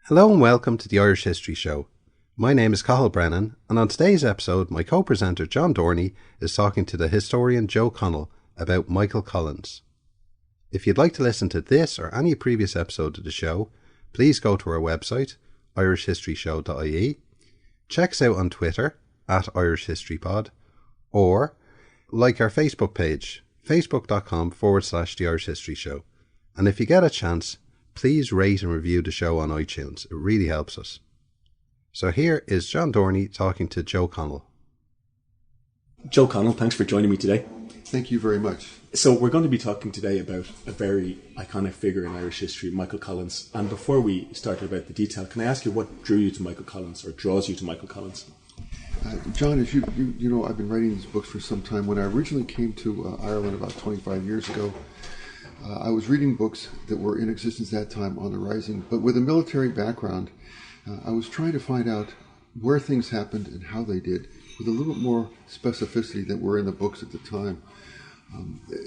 Hello and welcome to the Irish History Show. My name is Connell Brennan, and on today's episode, my co-presenter John Dorney is talking to the historian Joe Connell about Michael Collins. If you'd like to listen to this or any previous episode of the show, please go to our website, irishhistoryshow.ie, check us out on Twitter, @IrishHistoryPod, or like our Facebook page, facebook.com/The Irish History Show. And if you get a chance, please rate and review the show on iTunes. It really helps us. So here is John Dorney talking to Joe Connell. Joe Connell, thanks for joining me today. Thank you very much. So we're going to be talking today about a very iconic figure in Irish history, Michael Collins. And before we start about the detail, can I ask you what drew you to Michael Collins or draws you to Michael Collins? John, as you know, I've been writing these books for some time. When I originally came to Ireland about 25 years ago, I was reading books that were in existence at that time on the Rising, but with a military background, I was trying to find out where things happened and how they did, with a little bit more specificity than were in the books at the time.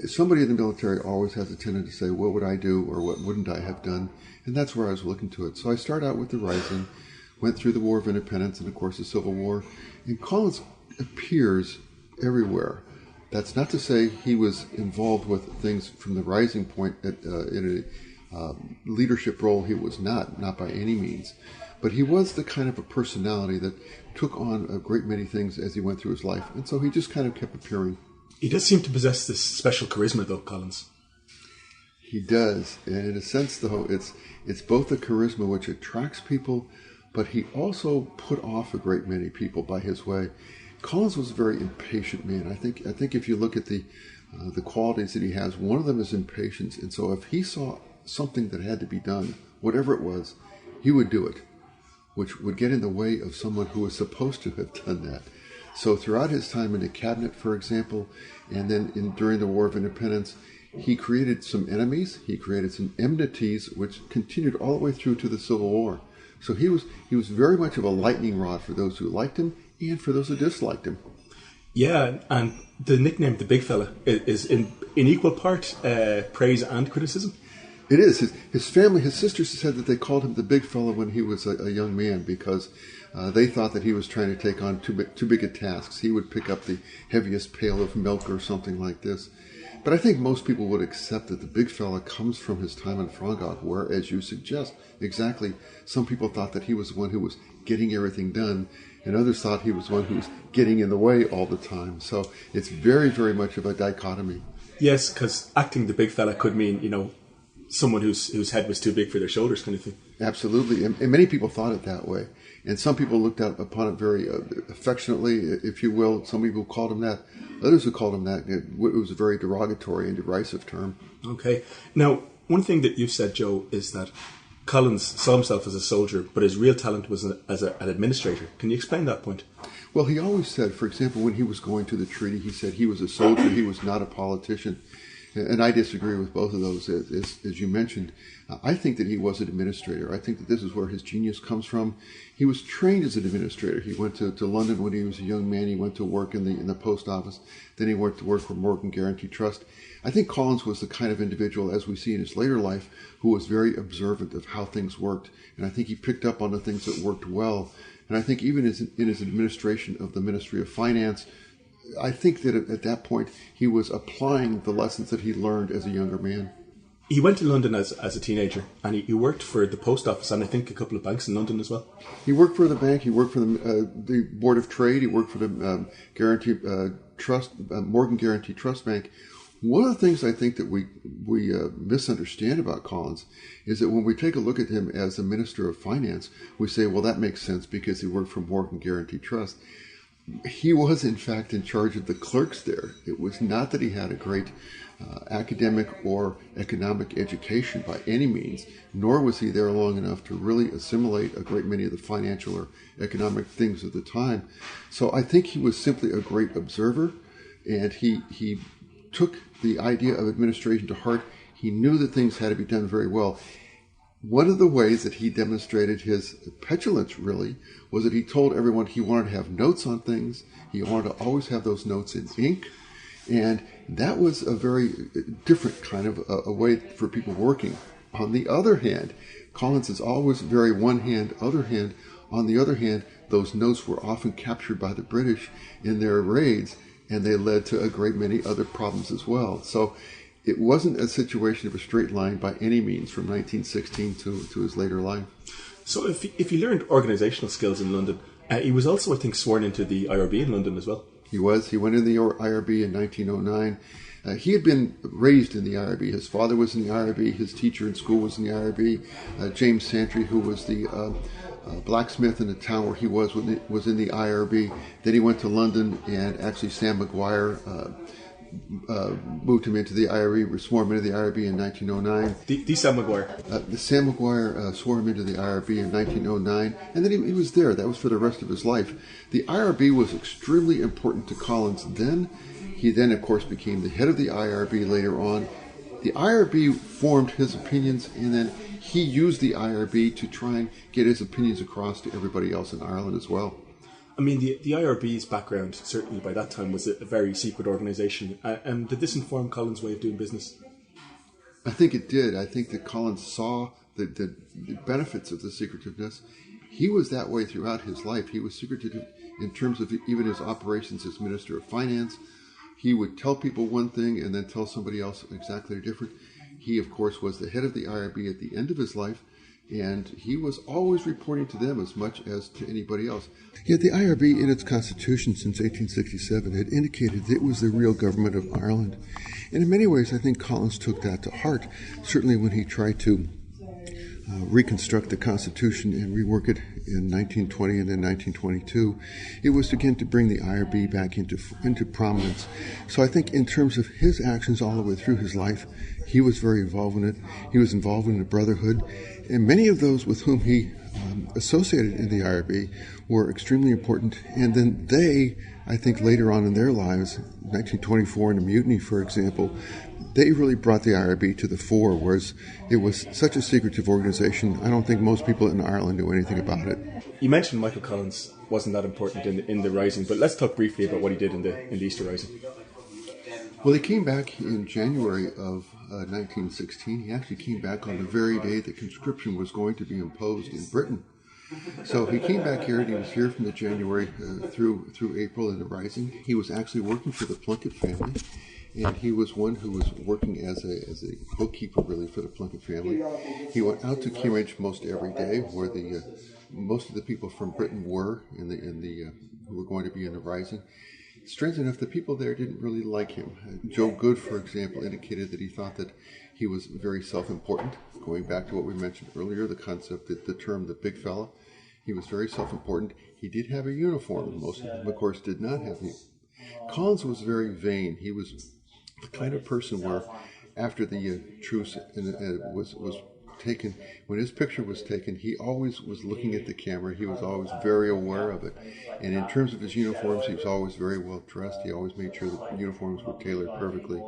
Somebody in the military always has a tendency to say, what would I do or what wouldn't I have done? And that's where I was looking to it. So I started out with the Rising, went through the War of Independence and, of course, the Civil War, and Collins appears everywhere. That's not to say he was involved with things from the Rising point in a leadership role. He was not by any means. But he was the kind of a personality that took on a great many things as he went through his life. And so he just kind of kept appearing. He does seem to possess this special charisma, though, Collins. He does. And in a sense, though, it's both the charisma which attracts people, but he also put off a great many people by his way. Collins was a very impatient man. I think if you look at the qualities that he has, one of them is impatience. And so if he saw something that had to be done, whatever it was, he would do it, which would get in the way of someone who was supposed to have done that. So throughout his time in the cabinet, for example, and then during the War of Independence, he created some enemies. He created some enmities, which continued all the way through to the Civil War. So he was very much of a lightning rod for those who liked him and for those who disliked him. Yeah, and the nickname, the Big Fella, is in equal part praise and criticism. It is. His family, his sisters said that they called him the Big Fella when he was a young man because they thought that he was trying to take on too big a tasks. He would pick up the heaviest pail of milk or something like this. But I think most people would accept that the Big Fella comes from his time in Frogog, where, as you suggest, exactly, some people thought that he was the one who was getting everything done, and others thought he was one who was getting in the way all the time. So it's very, very much of a dichotomy. Yes, because acting the Big Fella could mean, someone whose head was too big for their shoulders kind of thing. Absolutely. And many people thought it that way. And some people looked upon it very affectionately, if you will. Some people called him that. Others who called him that, it was a very derogatory and derisive term. Okay. Now, one thing that you've said, Joe, is that Collins saw himself as a soldier, but his real talent was as an administrator. Can you explain that point? Well, he always said, for example, when he was going to the treaty, he said he was a soldier, he was not a politician. And I disagree with both of those, as you mentioned. I think that he was an administrator. I think that this is where his genius comes from. He was trained as an administrator. He went to London when he was a young man. He went to work in the post office. Then he went to work for Morgan Guaranty Trust. I think Collins was the kind of individual, as we see in his later life, who was very observant of how things worked. And I think he picked up on the things that worked well. And I think even in his administration of the Ministry of Finance, I think that at that point he was applying the lessons that he learned as a younger man. He went to London as a teenager, and he worked for the post office and I think a couple of banks in London as well. He worked for the bank. He worked for the Board of Trade. He worked for the Morgan Guaranty Trust Bank. One of the things I think that we misunderstand about Collins is that when we take a look at him as the Minister of Finance, we say, well, that makes sense because he worked for Morgan Guaranty Trust. He was, in fact, in charge of the clerks there. It was not that he had a great academic or economic education by any means, nor was he there long enough to really assimilate a great many of the financial or economic things of the time. So I think he was simply a great observer, and he took the idea of administration to heart. He knew that things had to be done very well. One of the ways that he demonstrated his petulance, really, was that he told everyone he wanted to have notes on things. He wanted to always have those notes in ink. And that was a very different kind of a way for people working. On the other hand, Collins is always very one hand, other hand. On the other hand, those notes were often captured by the British in their raids, and they led to a great many other problems as well. So it wasn't a situation of a straight line by any means from 1916 to his later life. So if he learned organisational skills in London, he was also, I think, sworn into the IRB in London as well. He was. He went in the IRB in 1909. He had been raised in the IRB. His father was in the IRB. His teacher in school was in the IRB. James Santry, who was the blacksmith in the town where he was in the IRB. Then he went to London, and actually Sam Maguire moved him into the IRB, swore him into the IRB in 1909. The Sam Maguire. Sam Maguire swore him into the IRB in 1909, and then he was there. That was for the rest of his life. The IRB was extremely important to Collins then. He then, of course, became the head of the IRB later on. The IRB formed his opinions, and then he used the IRB to try and get his opinions across to everybody else in Ireland as well. I mean, the IRB's background, certainly by that time, was a very secret organisation. Did this inform Collins' way of doing business? I think it did. I think that Collins saw the benefits of the secretiveness. He was that way throughout his life. He was secretive in terms of even his operations as Minister of Finance. He would tell people one thing and then tell somebody else exactly different. He, of course, was the head of the IRB at the end of his life, and he was always reporting to them as much as to anybody else. Yet the IRB, in its constitution since 1867, had indicated that it was the real government of Ireland. And in many ways, I think Collins took that to heart, certainly when he tried to reconstruct the Constitution and rework it in 1920 and then 1922. It was again to bring the IRB back into prominence. So I think in terms of his actions all the way through his life, he was very involved in it. He was involved in the Brotherhood. And many of those with whom he associated in the IRB were extremely important. And then they, I think later on in their lives, 1924 in the Mutiny, for example, they really brought the IRB to the fore, whereas it was such a secretive organization. I don't think most people in Ireland knew anything about it. You mentioned Michael Collins wasn't that important in the Rising, but let's talk briefly about what he did in the Easter Rising. Well, he came back in January of 1916. He actually came back on the very day that conscription was going to be imposed in Britain. So he came back here, and he was here from the January through April in the Rising. He was actually working for the Plunkett family. And he was one who was working as a bookkeeper, really, for the Plunkett family. He went out to Cambridge most every day, where most of the people from Britain were who were going to be in the Rising. Strange enough, the people there didn't really like him. Joe Good, for example, indicated that he thought that he was very self-important. Going back to what we mentioned earlier, the concept that the term "the big fella," he was very self-important. He did have a uniform. Most of them, of course, did not have it. Collins was very vain. He was the kind of person where, after the truce was taken, when his picture was taken, he always was looking at the camera. He was always very aware of it. And in terms of his uniforms, he was always very well dressed. He always made sure that uniforms were tailored perfectly.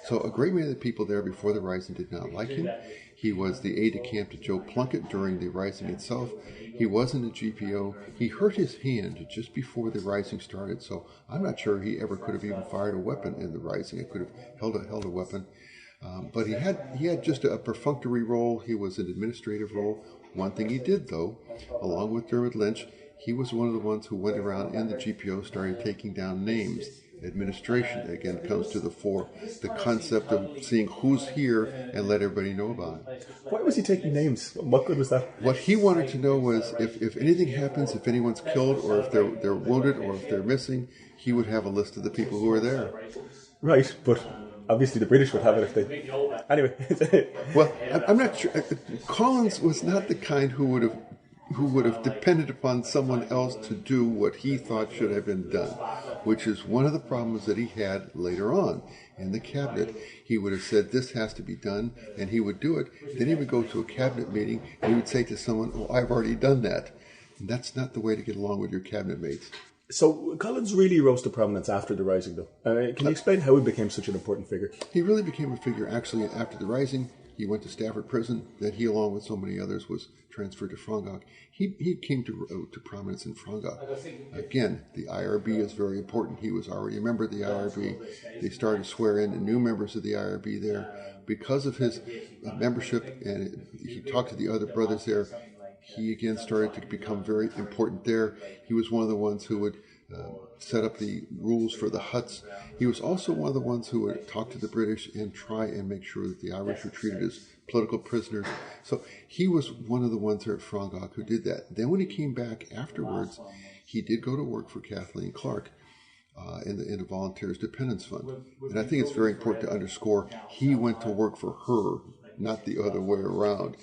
So a great many of the people there before the Rising did not like him. He was the aide-de-camp to Joe Plunkett during the Rising itself. He wasn't a GPO. He hurt his hand just before the Rising started, so I'm not sure he ever could have even fired a weapon in the Rising. It could have held a weapon. But he had just a perfunctory role. He was an administrative role. One thing he did, though, along with Dermot Lynch, he was one of the ones who went around in the GPO, started taking down names. Administration, again, comes to the fore. The concept of seeing who's here and let everybody know about it. Why was he taking names? What good was that? What he wanted to know was if anything happens, if anyone's killed, or if they're wounded, or if they're missing, he would have a list of the people who are there. Right, but obviously the British would have it if they... Anyway. Well, I'm not sure. Collins was not the kind who would have depended upon someone else to do what he thought should have been done, which is one of the problems that he had later on in the cabinet. He would have said, this has to be done, and he would do it. Then he would go to a cabinet meeting, and he would say to someone, oh, I've already done that. And that's not the way to get along with your cabinet mates. So Collins really rose to prominence after the Rising, though. Can you explain how he became such an important figure? He really became a figure, actually, after the Rising. He went to Stafford Prison. Then he, along with so many others, was transferred to Frongach. He came to prominence in Frongach. Again, the IRB is very important. He was already a member of the IRB. They started to swear in new members of the IRB there. Because of his membership, and he talked to the other brothers there, he again started to become very important there. He was one of the ones who would set up the rules for the huts. He was also one of the ones who would talk to the British and try and make sure that the Irish were treated as political prisoners. So he was one of the ones there at Frongach who did that. Then when he came back afterwards, he did go to work for Kathleen Clark in the Volunteers Dependence Fund. And I think it's very important to underscore he went to work for her, not the other way around.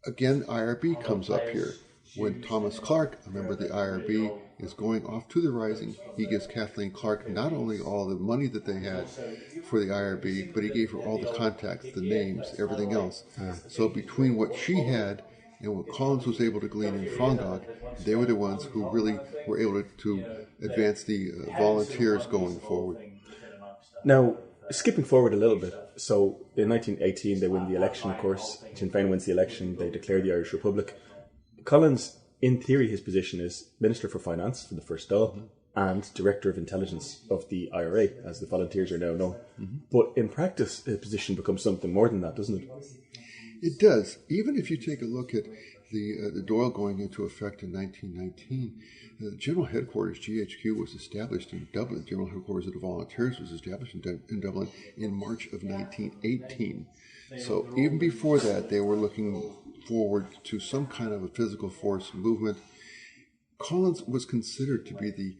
Again, IRB comes up here. When Thomas Clark, a member of the IRB, is going off to the Rising, he gives Kathleen Clark not only all the money that they had for the IRB, but he gave her all the contacts, the names, everything else. So between what she had and what Collins was able to glean in Frongach, they were the ones who really were able to advance the volunteers going forward. Now, skipping forward a little bit, so in 1918 they win the election, of course. Sinn Féin wins the election, they declare the Irish Republic. Collins, in theory, his position is Minister for Finance for the first Dáil and Director of Intelligence of the IRA, as the volunteers are now known. But in practice, his position becomes something more than that, doesn't it? It does. Even if you take a look at the Dáil going into effect in 1919, the General Headquarters, GHQ, was established in Dublin. General Headquarters of the Volunteers was established in Dublin in March of 1918. So even before that, they were looking forward to some kind of a physical force movement. Collins was considered to be the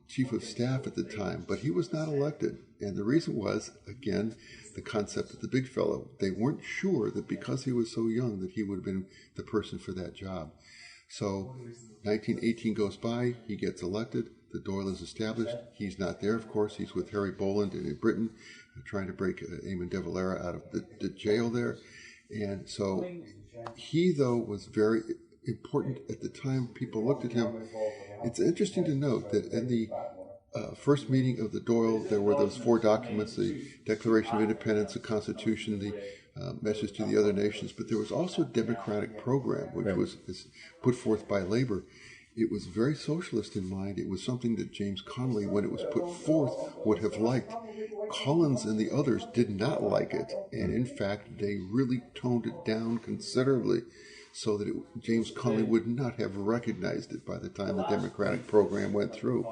chief of staff at the time, but he was not elected. And the reason was, again, the concept of the big fellow. They weren't sure that because he was so young that he would have been the person for that job. So 1918 goes by, he gets elected, the Dáil is established. He's not there, of course. He's with Harry Boland in Britain, trying to break Eamon de Valera out of the jail there. And so he, though, was very important at the time people looked at him. It's interesting to note that in the first meeting of the Dáil, there were those 4 documents, the Declaration of Independence, the Constitution, the message to the other nations, but there was also a democratic program, which was put forth by Labour. It was very socialist in mind. It was something that James Connolly, when it was put forth, would have liked. Collins and the others did not like it, and in fact, they really toned it down considerably so that James Connolly would not have recognized it by the time the democratic program went through.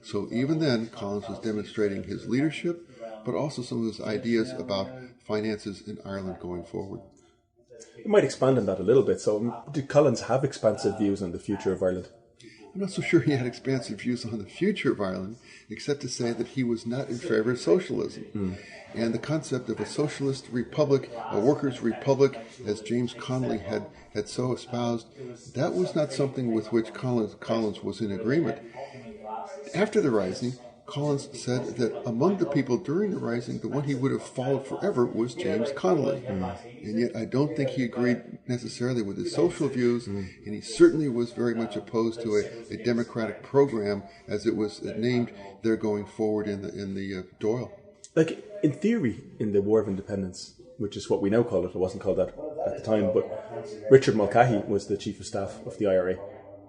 So even then, Collins was demonstrating his leadership, but also some of his ideas about finances in Ireland going forward. You might expand on that a little bit. So did Collins have expansive views on the future of Ireland? I'm not so sure he had expansive views on the future of Ireland, except to say that he was not in favor of socialism. And the concept of a socialist republic, a workers' republic, as James Connolly had so espoused, that was not something with which Collins was in agreement. After the Rising, Collins said that among the people during the Rising, the one he would have followed forever was James Connolly. And yet I don't think he agreed necessarily with his social views, and he certainly was very much opposed to a democratic program, as it was named there going forward in the Dáil. Like, in theory, in the War of Independence, which is what we now call it wasn't called that at the time, but Richard Mulcahy was the Chief of Staff of the IRA,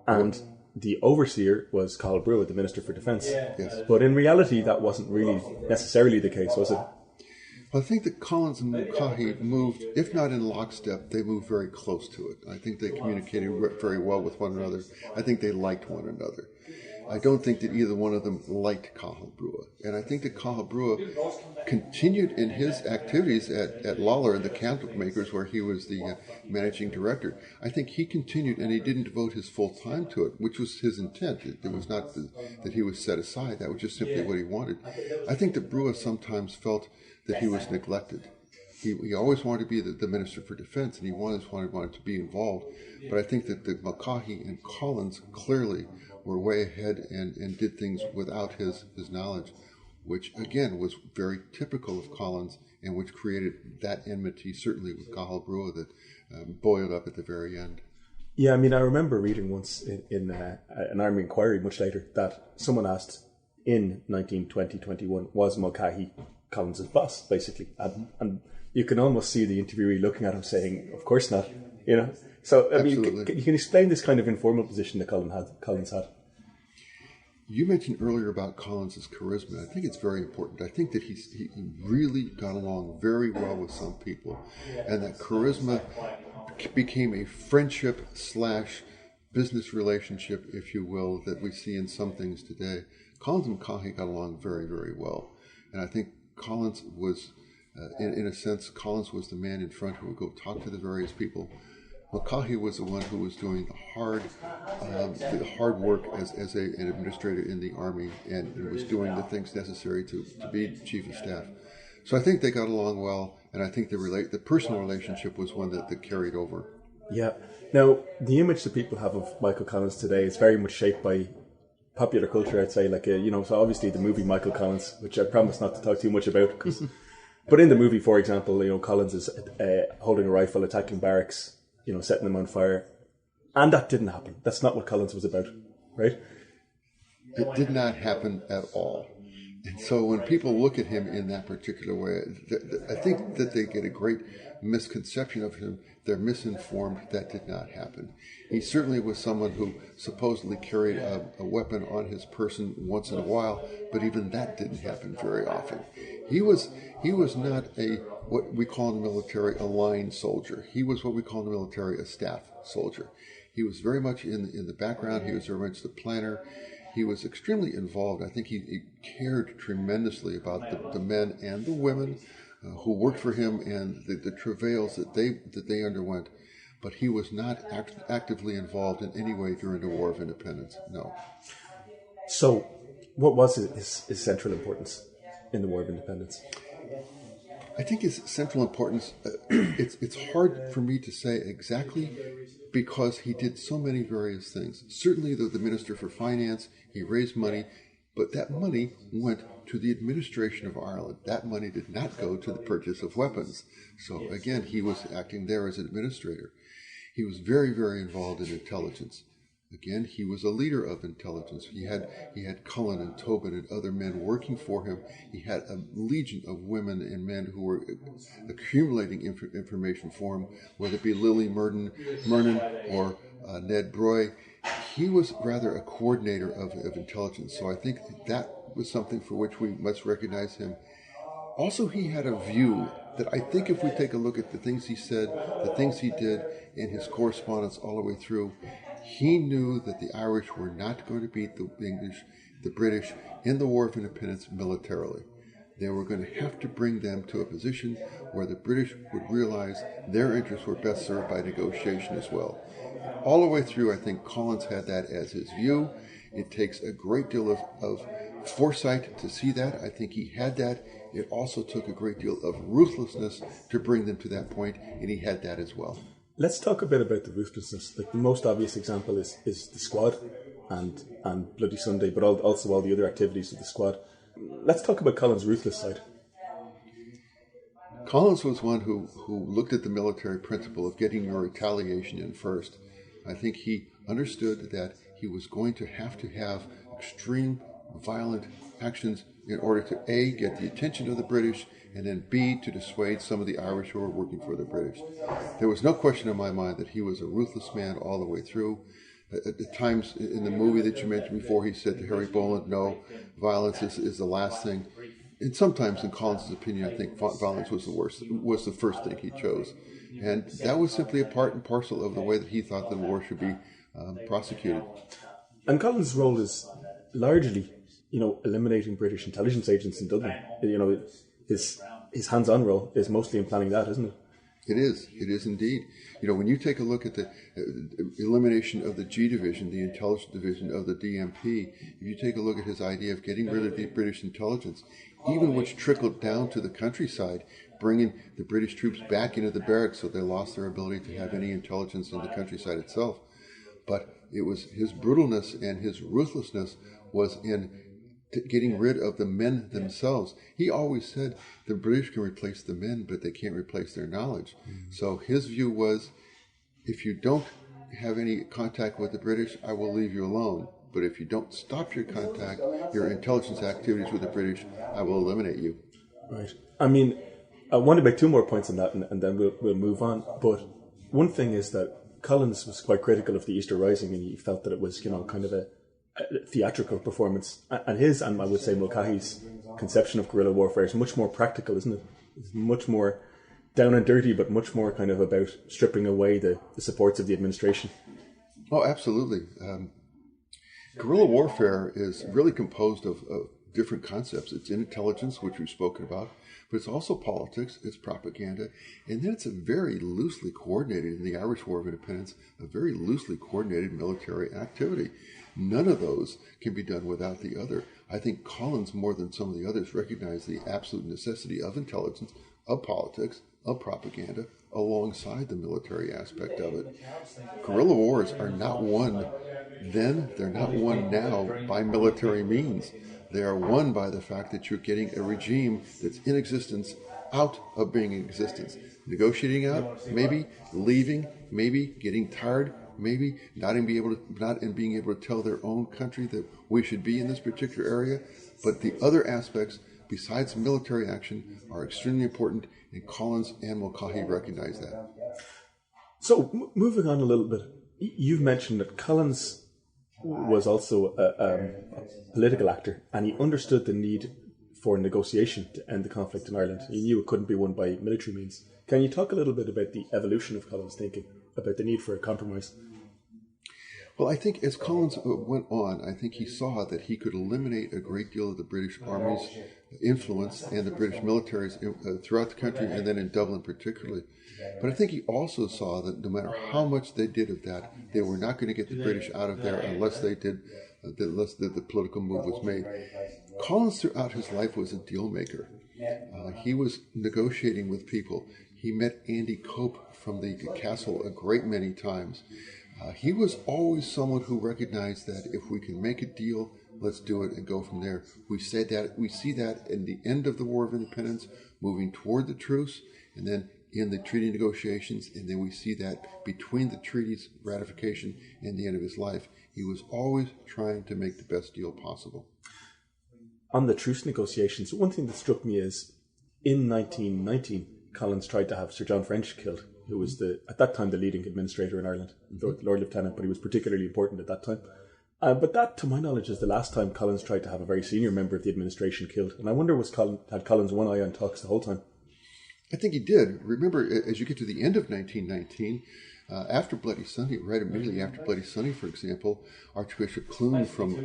and the overseer was Cathal Brugha, the Minister for Defence. Yes. But in reality, that wasn't really necessarily the case, was it? I think that Collins and Mulcahy moved, if not in lockstep, they moved very close to it. I think they communicated very well with one another. I think they liked one another. I don't think that either one of them liked Cathal Brugha. And I think that Cathal Brugha continued in his activities at Lawler and the Candle Makers, where he was the managing director. I think he continued, and he didn't devote his full time to it, which was his intent. It was not that he was set aside. That was just simply what he wanted. I think that Brugha sometimes felt that he was neglected. He always wanted to be the Minister for Defense, and he always wanted to be involved. But I think that the Mulcahy and Collins clearly were way ahead and did things without his knowledge, which, again, was very typical of Collins and which created that enmity, certainly with Cathal Brugha, that boiled up at the very end. Yeah, I mean, I remember reading once in an Army Inquiry much later that someone asked in 1920-21, was Mulcahy Collins's boss, basically? And you can almost see the interviewee looking at him saying, "Of course not," you know. So I mean, you can explain this kind of informal position that Collins had. You mentioned earlier about Collins's charisma. I think it's very important. I think that he really got along very well with some people, and that charisma became a friendship / business relationship, if you will, that we see in some things today. Collins and Mulcahy got along very, very well, and I think Collins was, in a sense, Collins was the man in front who would go talk to the various people. Mulcahy was the one who was doing the hard work as an administrator in the army, and was doing the things necessary to be chief of staff. So I think they got along well, and I think the personal relationship was one that carried over. Yeah. Now, the image that people have of Michael Collins today is very much shaped by popular culture, I'd say. Like, so obviously the movie Michael Collins, which I promise not to talk too much about, but in the movie, for example, Collins is holding a rifle, attacking barracks, setting them on fire. And that didn't happen. That's not what Collins was about, right? It did not happen at all. And so when people look at him in that particular way, I think that they get a great misconception of him. They're misinformed. That did not happen. He certainly was someone who supposedly carried a weapon on his person once in a while, but even that didn't happen very often. He was not what we call in the military a line soldier. He was what we call in the military a staff soldier. He was very much in the background. He was very much the planner. He was extremely involved. I think he cared tremendously about the men and the women who worked for him and the travails that they underwent. But he was not actively involved in any way during the War of Independence. No. So, what was his central importance in the War of Independence? I think his central importance, it's hard for me to say exactly, because he did so many various things. Certainly the Minister for Finance, he raised money, but that money went to the administration of Ireland. That money did not go to the purchase of weapons. So again, he was acting there as an administrator. He was very, very involved in intelligence. Again, he was a leader of intelligence. He had Cullen and Tobin and other men working for him. He had a legion of women and men who were accumulating information for him, whether it be Lily Murnan or Ned Broy. He was rather a coordinator of intelligence. So I think that was something for which we must recognize him. Also, he had a view that I think if we take a look at the things he said, the things he did in his correspondence all the way through, he knew that the Irish were not going to beat the English, the British, in the War of Independence militarily. They were going to have to bring them to a position where the British would realize their interests were best served by negotiation as well. All the way through, I think Collins had that as his view. It takes a great deal of foresight to see that. I think he had that. It also took a great deal of ruthlessness to bring them to that point, and he had that as well. Let's talk a bit about the ruthlessness. Like, the most obvious example is the squad and Bloody Sunday, but also all the other activities of the squad. Let's talk about Collins' ruthless side. Collins was one who looked at the military principle of getting your retaliation in first. I think he understood that he was going to have extreme violent actions in order to A, get the attention of the British, and then B, to dissuade some of the Irish who were working for the British. There was no question in my mind that he was a ruthless man all the way through. At the times in the movie that you mentioned before, he said to Harry Boland, no, violence is the last thing. And sometimes, in Collins' opinion, I think violence was the first thing he chose. And that was simply a part and parcel of the way that he thought the war should be prosecuted. And Collins' role is largely, eliminating British intelligence agents in Dublin. His hands-on role is mostly in planning that, isn't it? It is indeed. When you take a look at the elimination of the G Division, the intelligence division of the DMP, if you take a look at his idea of getting rid of the British intelligence, even which trickled down to the countryside, bringing the British troops back into the barracks so they lost their ability to have any intelligence in the countryside itself. But it was his brutalness and his ruthlessness was in getting rid of the men themselves. He always said the British can replace the men, but they can't replace their knowledge. So his view was, if you don't have any contact with the British, I will leave you alone. But if you don't stop your intelligence activities with the British, I will eliminate you. Right. I mean, I want to make two more points on that, and then we'll move on. But one thing is that Collins was quite critical of the Easter Rising, and he felt that it was, kind of a theatrical performance. And his, and I would say Mulcahy's, conception of guerrilla warfare is much more practical, isn't it? It's much more down and dirty, but much more kind of about stripping away the supports of the administration. Oh, absolutely. Guerrilla warfare is really composed of different concepts. It's intelligence, which we've spoken about, but it's also politics, it's propaganda, and then it's a very loosely coordinated, in the Irish War of Independence, a very loosely coordinated military activity. None of those can be done without the other. I think Collins, more than some of the others, recognized the absolute necessity of intelligence, of politics, of propaganda, alongside the military aspect of it. Guerrilla wars are not won then, they're not won now by military means. They are won by the fact that you're getting a regime that's in existence out of being in existence. Negotiating out, maybe, leaving, maybe, getting tired, maybe, not being able to tell their own country that we should be in this particular area. But the other aspects, besides military action, are extremely important, and Collins and Mulcahy recognize that. So, moving on a little bit, you've mentioned that Collins was also a political actor, and he understood the need for negotiation to end the conflict in Ireland. He knew it couldn't be won by military means. Can you talk a little bit about the evolution of Collins' thinking, about the need for a compromise? Well, I think as Collins went on, I think he saw that he could eliminate a great deal of the British Army's influence and the British militaries throughout the country, and then in Dublin particularly. But I think he also saw that no matter how much they did of that, they were not going to get the British out of there unless they did, unless the political move was made. Collins throughout his life was a deal maker. He was negotiating with people. He met Andy Cope from the castle a great many times. He was always someone who recognized that if we can make a deal, let's do it and go from there. We see that in the end of the War of Independence, moving toward the truce, and then in the treaty negotiations, and then we see that between the treaty's ratification and the end of his life. He was always trying to make the best deal possible. On the truce negotiations, one thing that struck me is in 1919, Collins tried to have Sir John French killed, who was at that time the leading administrator in Ireland, Lord Lieutenant, but he was particularly important at that time. But that, to my knowledge, is the last time Collins tried to have a very senior member of the administration killed. And I wonder, had Collins one eye on talks the whole time? I think he did. Remember, as you get to the end of 1919, after Bloody Sunday, right immediately after Bloody Sunday, for example, Archbishop Clune from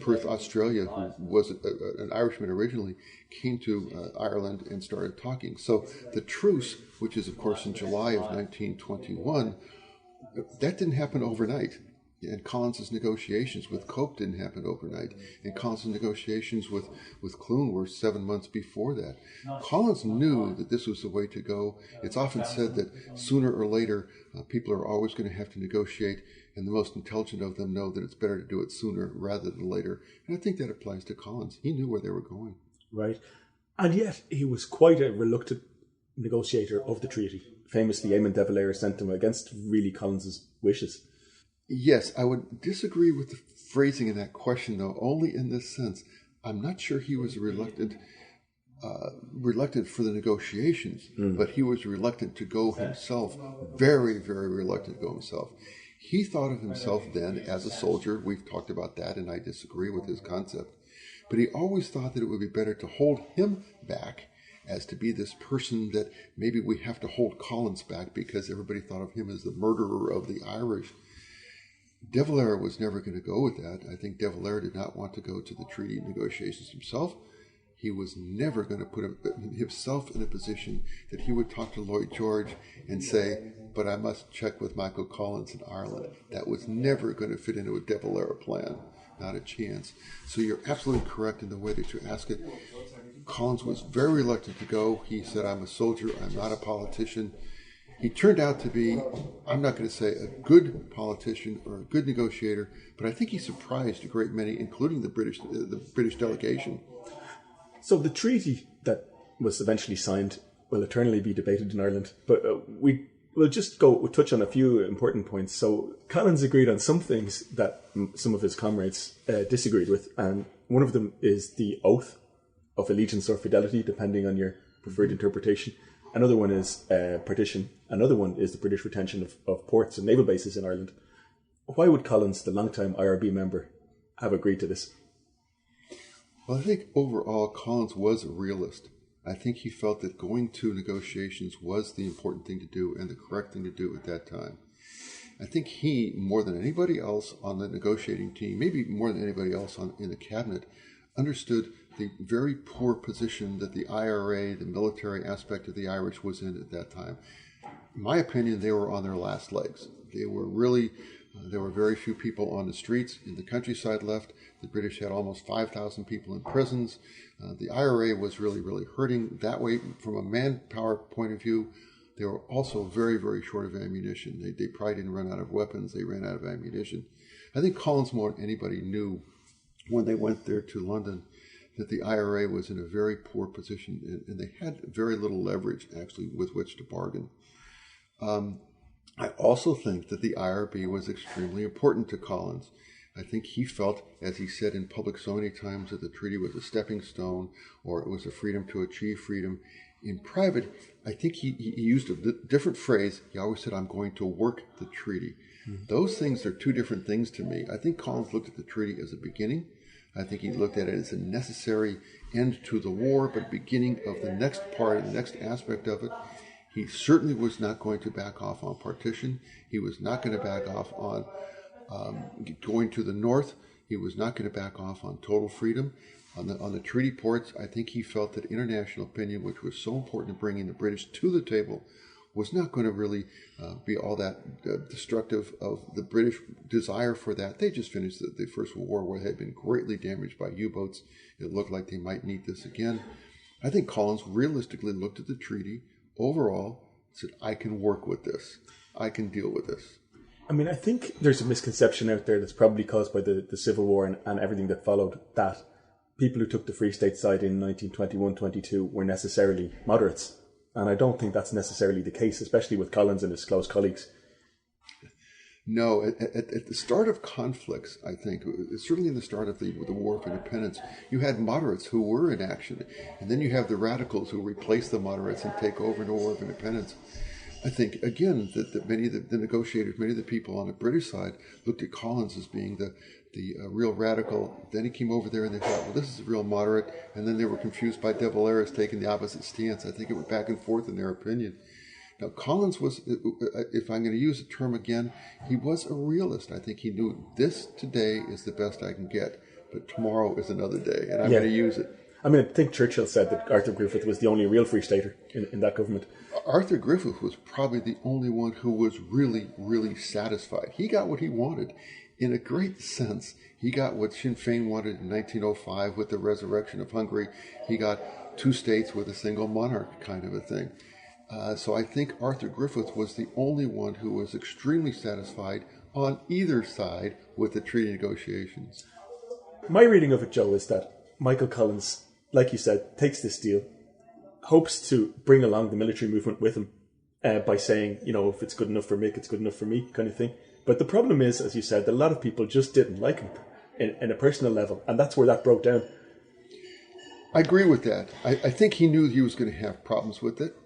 Perth, Australia, who was an Irishman originally, came to Ireland and started talking. So the truce, which is, of course, in July of 1921, that didn't happen overnight. And Collins's negotiations with Cope didn't happen overnight. And Collins's negotiations with Clune were 7 months before that. Collins knew that this was the way to go. It's often said that sooner or later, people are always going to have to negotiate, and the most intelligent of them know that it's better to do it sooner rather than later. And I think that applies to Collins. He knew where they were going. Right. And yet he was quite a reluctant negotiator of the treaty. Famously, Eamon de Valera sent him against really Collins's wishes. Yes, I would disagree with the phrasing in that question, though, only in this sense. I'm not sure he was reluctant for the negotiations, but he was reluctant to go himself, very, very reluctant to go himself. He thought of himself then as a soldier. We've talked about that, and I disagree with his concept. But he always thought that it would be better to hold him back as to be this person that maybe we have to hold Collins back because everybody thought of him as the murderer of the Irish. De Valera was never going to go with that. I think De Valera did not want to go to the treaty negotiations himself. He was never going to put himself in a position that he would talk to Lloyd George and say, but I must check with Michael Collins in Ireland. That was never going to fit into a De Valera plan. Not a chance. So you're absolutely correct in the way that you ask it. Collins was very reluctant to go. He said, I'm a soldier. I'm not a politician. He turned out to be, I'm not going to say a good politician or a good negotiator, but I think he surprised a great many, including the British delegation. So the treaty that was eventually signed will eternally be debated in Ireland, but we'll just touch on a few important points. So Collins agreed on some things that some of his comrades disagreed with, and one of them is the oath of allegiance or fidelity, depending on your preferred interpretation. Another one is partition. Another one is the British retention of ports and naval bases in Ireland. Why would Collins, the long-time IRB member, have agreed to this? Well, I think overall Collins was a realist. I think he felt that going to negotiations was the important thing to do and the correct thing to do at that time. I think he, more than anybody else on the negotiating team, maybe more than anybody else in the cabinet, understood the very poor position that the IRA, the military aspect of the Irish, was in at that time. In my opinion, they were on their last legs. They were really, there were very few people on the streets in the countryside left. The British had almost 5,000 people in prisons. The IRA was really, really hurting that way. From a manpower point of view, they were also very, very short of ammunition. They probably didn't run out of weapons. They ran out of ammunition. I think Collins more than anybody knew when they went there to London that the IRA was in a very poor position, and they had very little leverage, actually, with which to bargain. I also think that the IRB was extremely important to Collins. I think he felt, as he said in public so many times, that the treaty was a stepping stone, or it was a freedom to achieve freedom. In private, I think he used a different phrase. He always said, "I'm going to work the treaty." Mm-hmm. Those things are two different things to me. I think Collins looked at the treaty as a beginning. I think he looked at it as a necessary end to the war, but beginning of the next part, the next aspect of it. He certainly was not going to back off on partition. He was not going to back off on going to the north. He was not going to back off on total freedom. On the treaty ports, I think he felt that international opinion, which was so important in bringing the British to the table, was not going to really be all that destructive of the British desire for that. They just finished the First World War, where they had been greatly damaged by U-boats. It looked like they might need this again. I think Collins realistically looked at the treaty overall, said, "I can work with this. I can deal with this." I mean, I think there's a misconception out there that's probably caused by the Civil War and everything that followed that people who took the Free State side in 1921-22 were necessarily moderates. And I don't think that's necessarily the case, especially with Collins and his close colleagues. No, at the start of conflicts, I think, certainly in the start of the War of Independence, you had moderates who were in action. And then you have the radicals who replace the moderates and take over the War of Independence. I think, again, that many of the negotiators, many of the people on the British side looked at Collins as being the real radical. Then he came over there and they thought, well, this is a real moderate. And then they were confused by De Valera's taking the opposite stance. I think it went back and forth in their opinion. Now, Collins was, if I'm going to use the term again, he was a realist. I think he knew this today is the best I can get, but tomorrow is another day, and I'm going to use it. I mean, I think Churchill said that Arthur Griffith was the only real Free Stater in that government. Arthur Griffith was probably the only one who was really, really satisfied. He got what he wanted. In a great sense, he got what Sinn Féin wanted in 1905 with the resurrection of Hungary. He got two states with a single monarch kind of a thing. So I think Arthur Griffith was the only one who was extremely satisfied on either side with the treaty negotiations. My reading of it, Joe, is that Michael Collins, like you said, takes this deal, hopes to bring along the military movement with him by saying, you know, if it's good enough for Mick, it's good enough for me, kind of thing. But the problem is, as you said, that a lot of people just didn't like him in a personal level, and that's where that broke down. I agree with that. I think he knew he was going to have problems with it.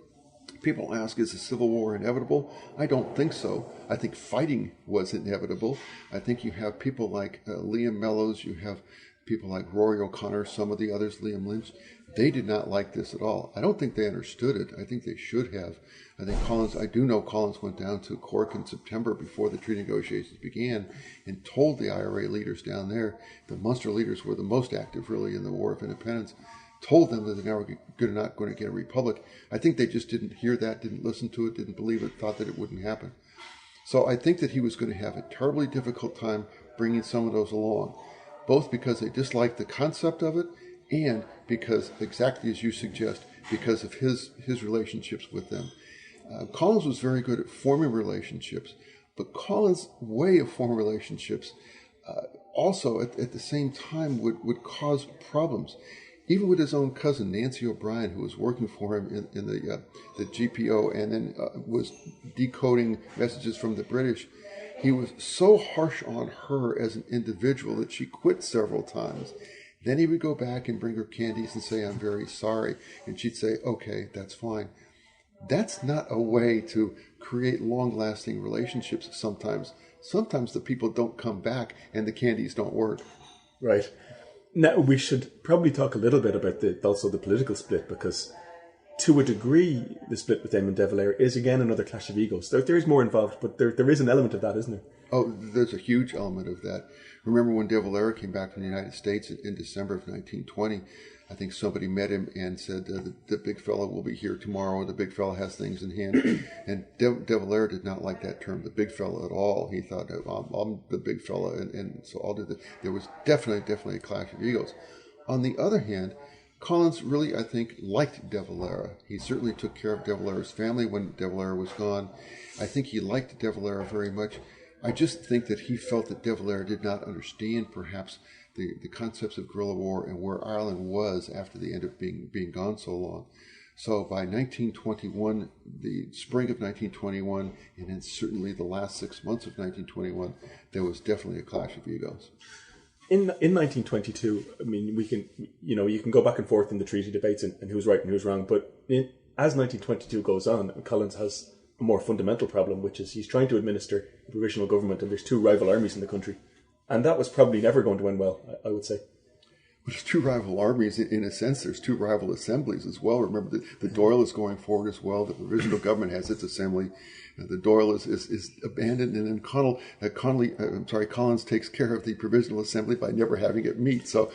People ask, is the Civil War inevitable? I don't think so. I think fighting was inevitable. I think you have people like Liam Mellows, you have people like Rory O'Connor, some of the others, Liam Lynch. They did not like this at all. I don't think they understood it. I think they should have. I do know Collins went down to Cork in September before the treaty negotiations began and told the IRA leaders down there, the Munster leaders were the most active really in the War of Independence, told them that they're not going to get a republic. I think they just didn't hear that, didn't listen to it, didn't believe it, thought that it wouldn't happen. So I think that he was going to have a terribly difficult time bringing some of those along, both because they disliked the concept of it and because, exactly as you suggest, because of his relationships with them. Collins was very good at forming relationships, but Collins' way of forming relationships also at the same time would cause problems. Even with his own cousin, Nancy O'Brien, who was working for him in the GPO and then was decoding messages from the British, he was so harsh on her as an individual that she quit several times. Then he would go back and bring her candies and say, I'm very sorry. And she'd say, okay, that's fine. That's not a way to create long-lasting relationships sometimes. Sometimes the people don't come back and the candies don't work. Right. Now, we should probably talk a little bit about also the political split, because to a degree, the split with Eamon de Valera is again another clash of egos. There is more involved, but there is an element of that, isn't there? Oh, there's a huge element of that. Remember when de Valera came back from the United States in December of 1920, I think somebody met him and said, the big fella will be here tomorrow. The big fella has things in hand. And de Valera did not like that term, the big fella, at all. He thought, I'm the big fella, and so I'll do that. There was definitely a clash of egos. On the other hand, Collins really, I think, liked de Valera. He certainly took care of de Valera's family when de Valera was gone. I think he liked de Valera very much. I just think that he felt that de Valera did not understand, perhaps, the concepts of guerrilla war and where Ireland was after the end of being gone so long. So by 1921, the spring of 1921, and then certainly the last 6 months of 1921, there was definitely a clash of egos. In 1922, I mean, you can go back and forth in the treaty debates and who's right and who's wrong, but as 1922 goes on, Collins has a more fundamental problem, which is he's trying to administer a provisional government, and there's two rival armies in the country. And that was probably never going to end well, I would say. There's two rival armies. In a sense, there's two rival assemblies as well. Remember, the Dáil is going forward as well. The Provisional Government has its assembly. The Dáil is abandoned, and then Collins takes care of the Provisional Assembly by never having it meet. So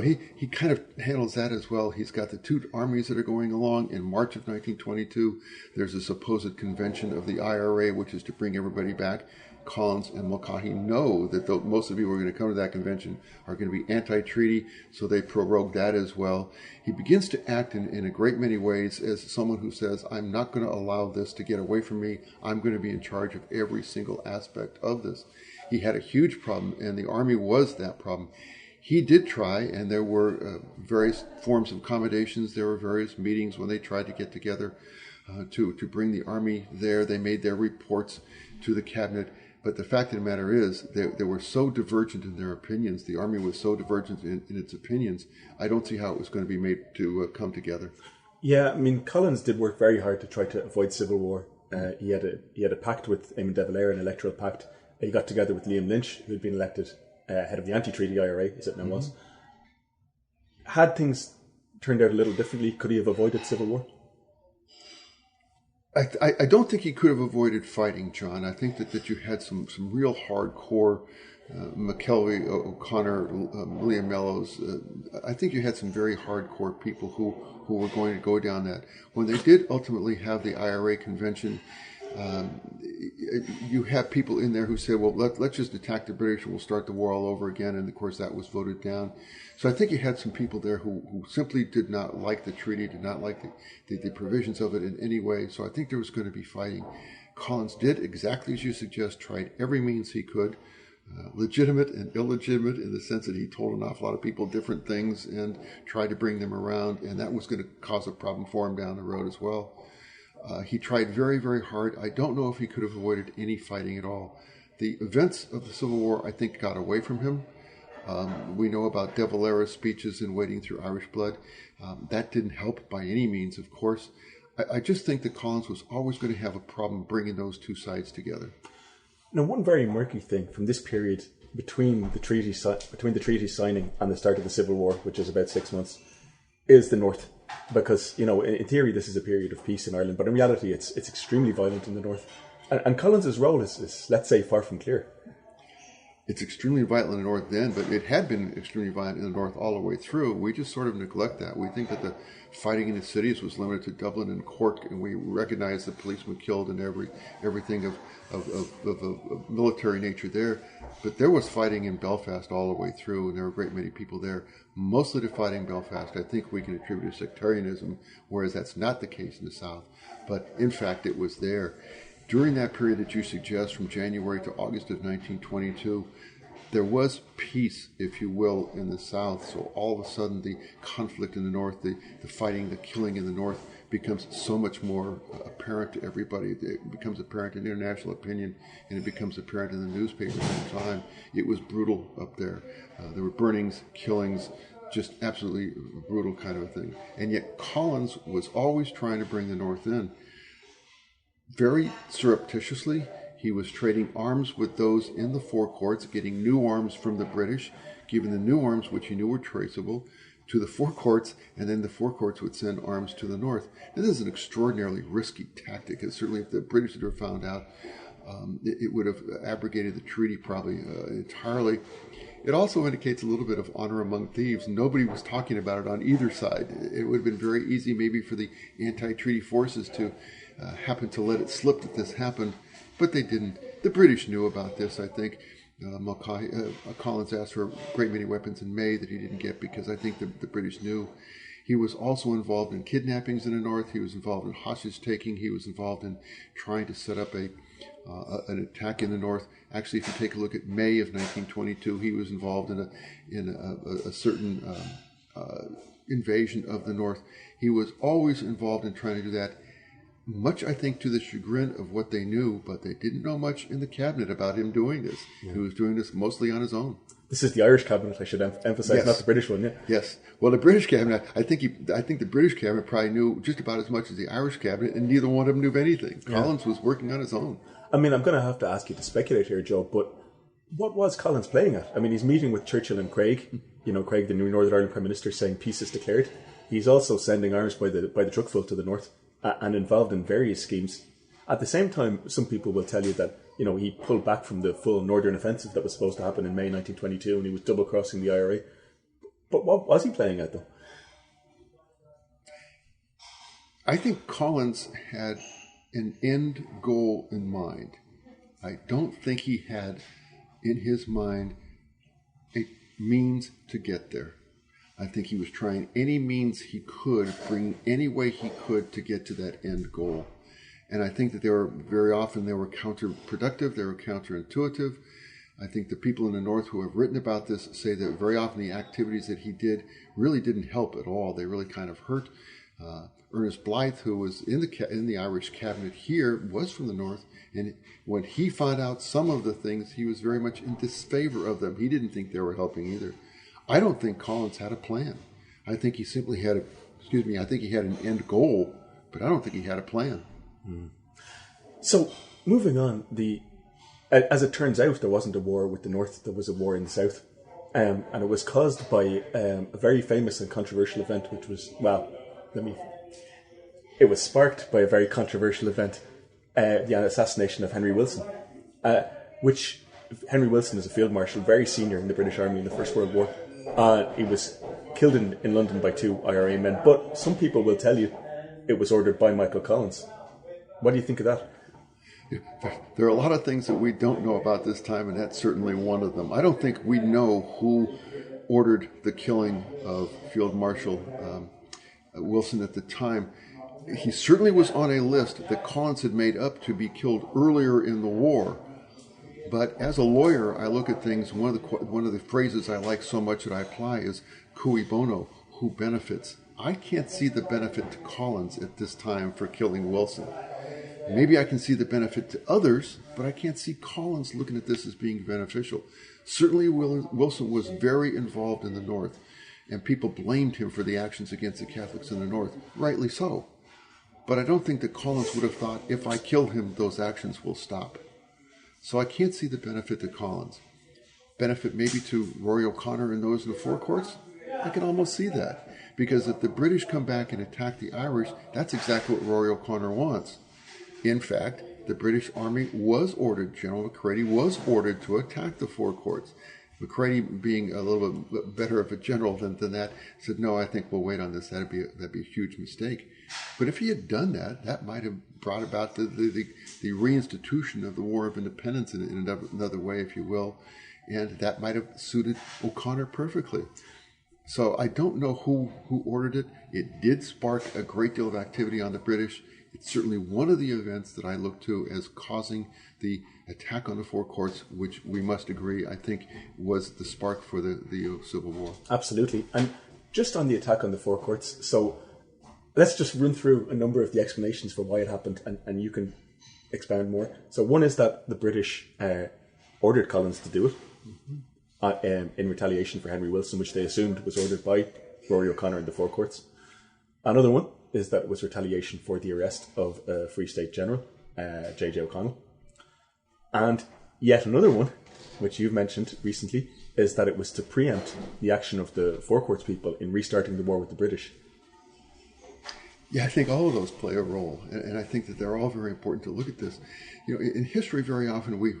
he kind of handles that as well. He's got the two armies that are going along. In March of 1922, there's a supposed convention of the IRA, which is to bring everybody back. Collins and Mulcahy know that most of the people who are going to come to that convention are going to be anti-treaty, so they prorogue that as well. He begins to act in a great many ways as someone who says, I'm not going to allow this to get away from me. I'm going to be in charge of every single aspect of this. He had a huge problem, and the army was that problem. He did try, and there were various forms of accommodations. There were various meetings when they tried to get together to bring the army there. They made their reports to the cabinet. But the fact of the matter is, they were so divergent in their opinions. The army was so divergent in its opinions. I don't see how it was going to be made to come together. Yeah, I mean, Collins did work very hard to try to avoid civil war. He had a pact with Eamon de Valera, an electoral pact. He got together with Liam Lynch, who had been elected head of the anti-treaty IRA, as it now was. Had things turned out a little differently, could he have avoided civil war? I don't think he could have avoided fighting, John. I think that you had some real hardcore McKelvey, O'Connor, Liam Mellows. I think you had some very hardcore people who were going to go down that. When they did ultimately have the IRA convention, you have people in there who said, well, let's just attack the British and we'll start the war all over again. And of course, that was voted down. So I think you had some people there who simply did not like the treaty, did not like the provisions of it in any way. So I think there was going to be fighting. Collins did exactly as you suggest, tried every means he could, legitimate and illegitimate, in the sense that he told an awful lot of people different things and tried to bring them around. And that was going to cause a problem for him down the road as well. He tried very, very hard. I don't know if he could have avoided any fighting at all. The events of the Civil War, I think, got away from him. We know about de Valera's speeches in Wading Through Irish Blood. That didn't help by any means, of course. I just think that Collins was always going to have a problem bringing those two sides together. Now, one very murky thing from this period between the treaty signing and the start of the Civil War, which is about 6 months, is the North. Because, in theory, this is a period of peace in Ireland, but in reality, it's extremely violent in the North. And Collins' role is, let's say, far from clear. It's extremely violent in the North then, but it had been extremely violent in the North all the way through. We just sort of neglect that. We think that the fighting in the cities was limited to Dublin and Cork, and we recognize the policemen killed and everything of military nature there. But there was fighting in Belfast all the way through, and there were a great many people there. Mostly to fighting Belfast, I think we can attribute to sectarianism, whereas that's not the case in the South. But in fact, it was there. During that period that you suggest, from January to August of 1922, there was peace, if you will, in the South. So all of a sudden, the conflict in the North, the fighting, the killing in the North becomes so much more apparent to everybody. It becomes apparent in international opinion, and it becomes apparent in the newspapers at the time. It was brutal up there. There were burnings, killings, just absolutely brutal kind of a thing. And yet Collins was always trying to bring the North in. Very surreptitiously, he was trading arms with those in the Four Courts, getting new arms from the British, giving the new arms, which he knew were traceable, to the Four Courts, and then the Four Courts would send arms to the North. This is an extraordinarily risky tactic, and certainly if the British had found out, it would have abrogated the treaty probably entirely. It also indicates a little bit of honor among thieves. Nobody was talking about it on either side. It would have been very easy maybe for the anti-treaty forces to happen to let it slip that this happened, but they didn't. The British knew about this, I think. Collins asked for a great many weapons in May that he didn't get because I think the British knew. He was also involved in kidnappings in the North. He was involved in hostage taking. He was involved in trying to set up an attack in the North. Actually, if you take a look at May of 1922, he was involved in a certain invasion of the North. He was always involved in trying to do that. Much, I think, to the chagrin of what they knew, but they didn't know much in the cabinet about him doing this. Yeah. He was doing this mostly on his own. This is the Irish cabinet, I should emphasize, yes. Not the British one, yeah. Yes. Well, the British cabinet, I think the British cabinet probably knew just about as much as the Irish cabinet, and neither one of them knew of anything. Yeah. Collins was working on his own. I mean, I'm going to have to ask you to speculate here, Joe, but what was Collins playing at? I mean, he's meeting with Churchill and Craig, Craig, the new Northern Ireland Prime Minister, saying peace is declared. He's also sending arms by the truckful to the North. And involved in various schemes. At the same time, some people will tell you that, he pulled back from the full Northern offensive that was supposed to happen in May 1922 and he was double-crossing the IRA. But what was he playing at, though? I think Collins had an end goal in mind. I don't think he had in his mind a means to get there. I think he was trying any means he could, bring any way he could to get to that end goal. And I think that very often they were counterproductive, they were counterintuitive. I think the people in the North who have written about this say that very often the activities that he did really didn't help at all. They really kind of hurt. Ernest Blythe, who was in the Irish cabinet here, was from the North. And when he found out some of the things, he was very much in disfavor of them. He didn't think they were helping either. I don't think Collins had a plan. I think he simply had I think he had an end goal, but I don't think he had a plan. So, moving on, as it turns out, there wasn't a war with the North, there was a war in the South. And it was caused by a very famous and controversial event, which was, it was sparked by a very controversial event, the assassination of Henry Wilson, which Henry Wilson is a field marshal, very senior in the British Army in the First World War. He was killed in London by 2 IRA men, but some people will tell you it was ordered by Michael Collins. What do you think of that? There are a lot of things that we don't know about this time, and that's certainly one of them. I don't think we know who ordered the killing of Field Marshal Wilson at the time. He certainly was on a list that Collins had made up to be killed earlier in the war. But as a lawyer, I look at things. One of the phrases I like so much that I apply is cui bono, who benefits. I can't see the benefit to Collins at this time for killing Wilson. Maybe I can see the benefit to others, but I can't see Collins looking at this as being beneficial. Certainly Wilson was very involved in the North, and people blamed him for the actions against the Catholics in the North, rightly so. But I don't think that Collins would have thought, if I kill him, those actions will stop. So I can't see the benefit to Collins. Benefit maybe to Rory O'Connor and those in the Four Courts? I can almost see that. Because if the British come back and attack the Irish, that's exactly what Rory O'Connor wants. In fact, the British Army was ordered, General Macready was ordered to attack the Four Courts. Macready, being a little bit better of a general than that, said, no, I think we'll wait on this. That'd be a huge mistake. But if he had done that, that might have brought about the reinstitution of the War of Independence in another way, if you will. And that might have suited O'Connor perfectly. So I don't know who ordered it. It did spark a great deal of activity on the British. It's certainly one of the events that I look to as causing the attack on the Four Courts, which we must agree, I think, was the spark for the Civil War. Absolutely. And just on the attack on the Four Courts, so let's just run through a number of the explanations for why it happened, and you can expound more. So one is that the British ordered Collins to do it. in retaliation for Henry Wilson, which they assumed was ordered by Rory O'Connor in the Four Courts. Another one is that it was retaliation for the arrest of a Free State General, J.J. O'Connell. And yet another one, which you've mentioned recently, is that it was to preempt the action of the Four Courts people in restarting the war with the British. Yeah, I think all of those play a role, and I think that they're all very important to look at this. You know, in history, very often we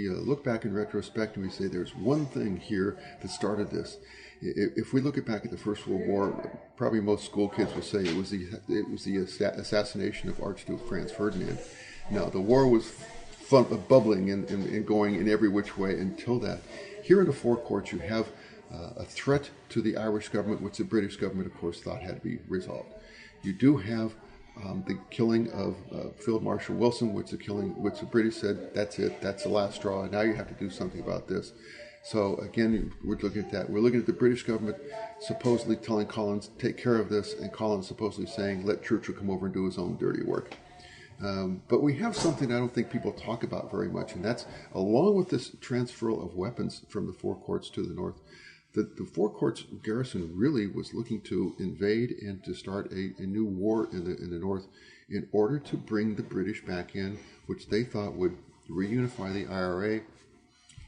look back in retrospect and we say there's one thing here that started this. If we look back at the First World War, probably most school kids will say it was the assassination of Archduke Franz Ferdinand. Now, the war was bubbling and going in every which way until that. Here in the Four Courts, you have a threat to the Irish government, which the British government, of course, thought had to be resolved. You do have the killing of Field Marshal Wilson, which the British said, that's it, that's the last straw, now you have to do something about this. So again, we're looking at that. We're looking at the British government supposedly telling Collins, take care of this, and Collins supposedly saying, let Churchill come over and do his own dirty work. But we have something I don't think people talk about very much, and that's, along with this transfer of weapons from the Four Courts to the north, the Four Courts garrison really was looking to invade and to start a new war in the north in order to bring the British back in, which they thought would reunify the IRA,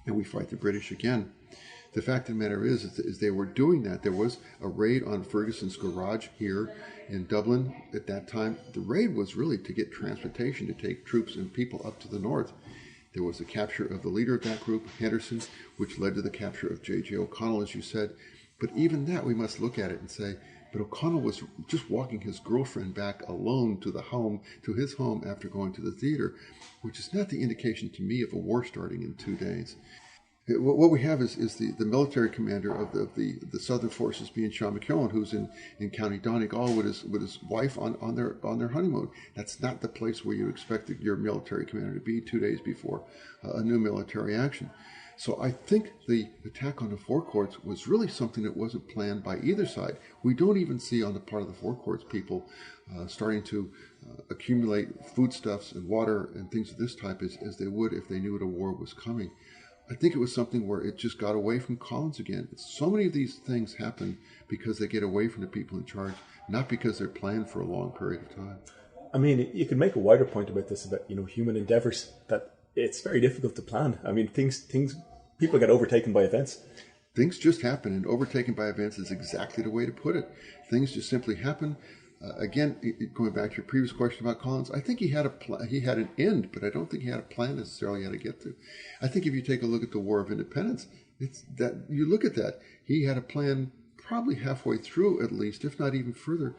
and we fight the British again. The fact of the matter is they were doing that. There was a raid on Ferguson's garage here in Dublin at that time. The raid was really to get transportation to take troops and people up to the north. There was the capture of the leader of that group, Henderson, which led to the capture of J.J. O'Connell, as you said. But even that, we must look at it and say, but O'Connell was just walking his girlfriend back alone to his home after going to the theater, which is not the indication to me of a war starting in 2 days. What we have is the military commander of the Southern Forces being Sean McKellen, who's in County Donegal with his wife on their honeymoon. That's not the place where you expect your military commander to be 2 days before a new military action. So I think the attack on the Four Courts was really something that wasn't planned by either side. We don't even see on the part of the Four Courts people starting to accumulate foodstuffs and water and things of this type as they would if they knew that a war was coming. I think it was something where it just got away from Collins again. So many of these things happen because they get away from the people in charge, not because they're planned for a long period of time. I mean, you could make a wider point about this, about, human endeavours, that it's very difficult to plan. I mean, people get overtaken by events. Things just happen, and overtaken by events is exactly the way to put it. Things just simply happen. Again, going back to your previous question about Collins, I think he had an end, but I don't think he had a plan necessarily how to get to. I think if you take a look at the War of Independence, it's that you look at that. He had a plan probably halfway through, at least, if not even further.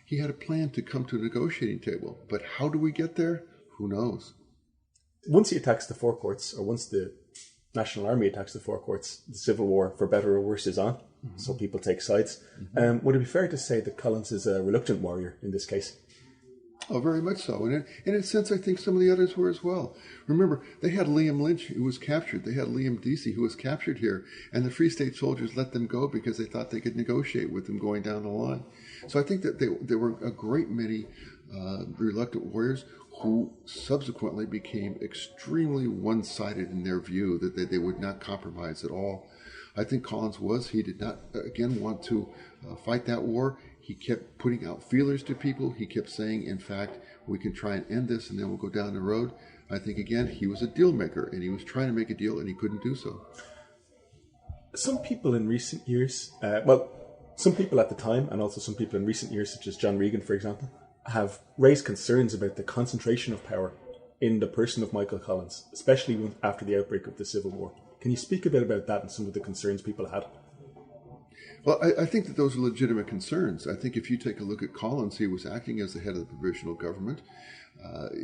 He had a plan to come to a negotiating table, but how do we get there? Who knows? Once he attacks the Four Courts, or once the National Army attacks the Four Courts, the Civil War, for better or worse, is on. Mm-hmm. So people take sides. Mm-hmm. Would it be fair to say that Collins is a reluctant warrior in this case? Oh, very much so. And in a sense, I think some of the others were as well. Remember, they had Liam Lynch, who was captured. They had Liam Deasy, who was captured here. And the Free State soldiers let them go because they thought they could negotiate with them going down the line. So I think that there were a great many reluctant warriors who subsequently became extremely one-sided in their view, that they would not compromise at all. I think Collins he did not, again, want to fight that war. He kept putting out feelers to people. He kept saying, in fact, we can try and end this and then we'll go down the road. I think, again, he was a deal maker, and he was trying to make a deal and he couldn't do so. Some people in recent years, some people at the time and also some people in recent years, such as John Regan, for example, have raised concerns about the concentration of power in the person of Michael Collins, especially after the outbreak of the Civil War. Can you speak a bit about that and some of the concerns people had? Well, I think that those are legitimate concerns. I think if you take a look at Collins, he was acting as the head of the Provisional Government.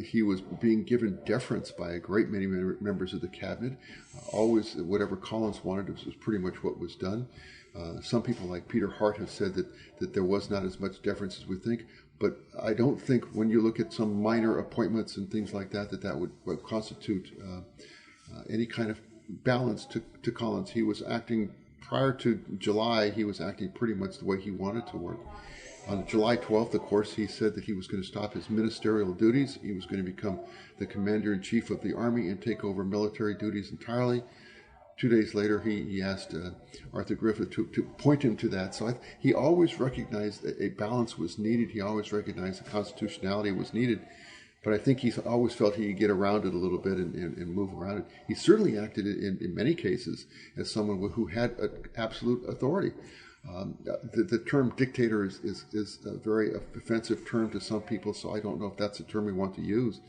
He was being given deference by a great many members of the cabinet. Always, whatever Collins wanted was pretty much what was done. Some people like Peter Hart have said that there was not as much deference as we think. But I don't think when you look at some minor appointments and things like that would constitute any kind of balance to Collins. He was acting, prior to July, he was acting pretty much the way he wanted to work. On July 12th, of course, he said that he was going to stop his ministerial duties. He was going to become the commander-in-chief of the army and take over military duties entirely. 2 days later, he asked Arthur Griffith to point him to that. So he always recognized that a balance was needed. He always recognized the constitutionality was needed. But I think he's always felt he could get around it a little bit and move around it. He certainly acted in many cases as someone who had absolute authority. The term dictator is a very offensive term to some people, so I don't know if that's a term we want to use.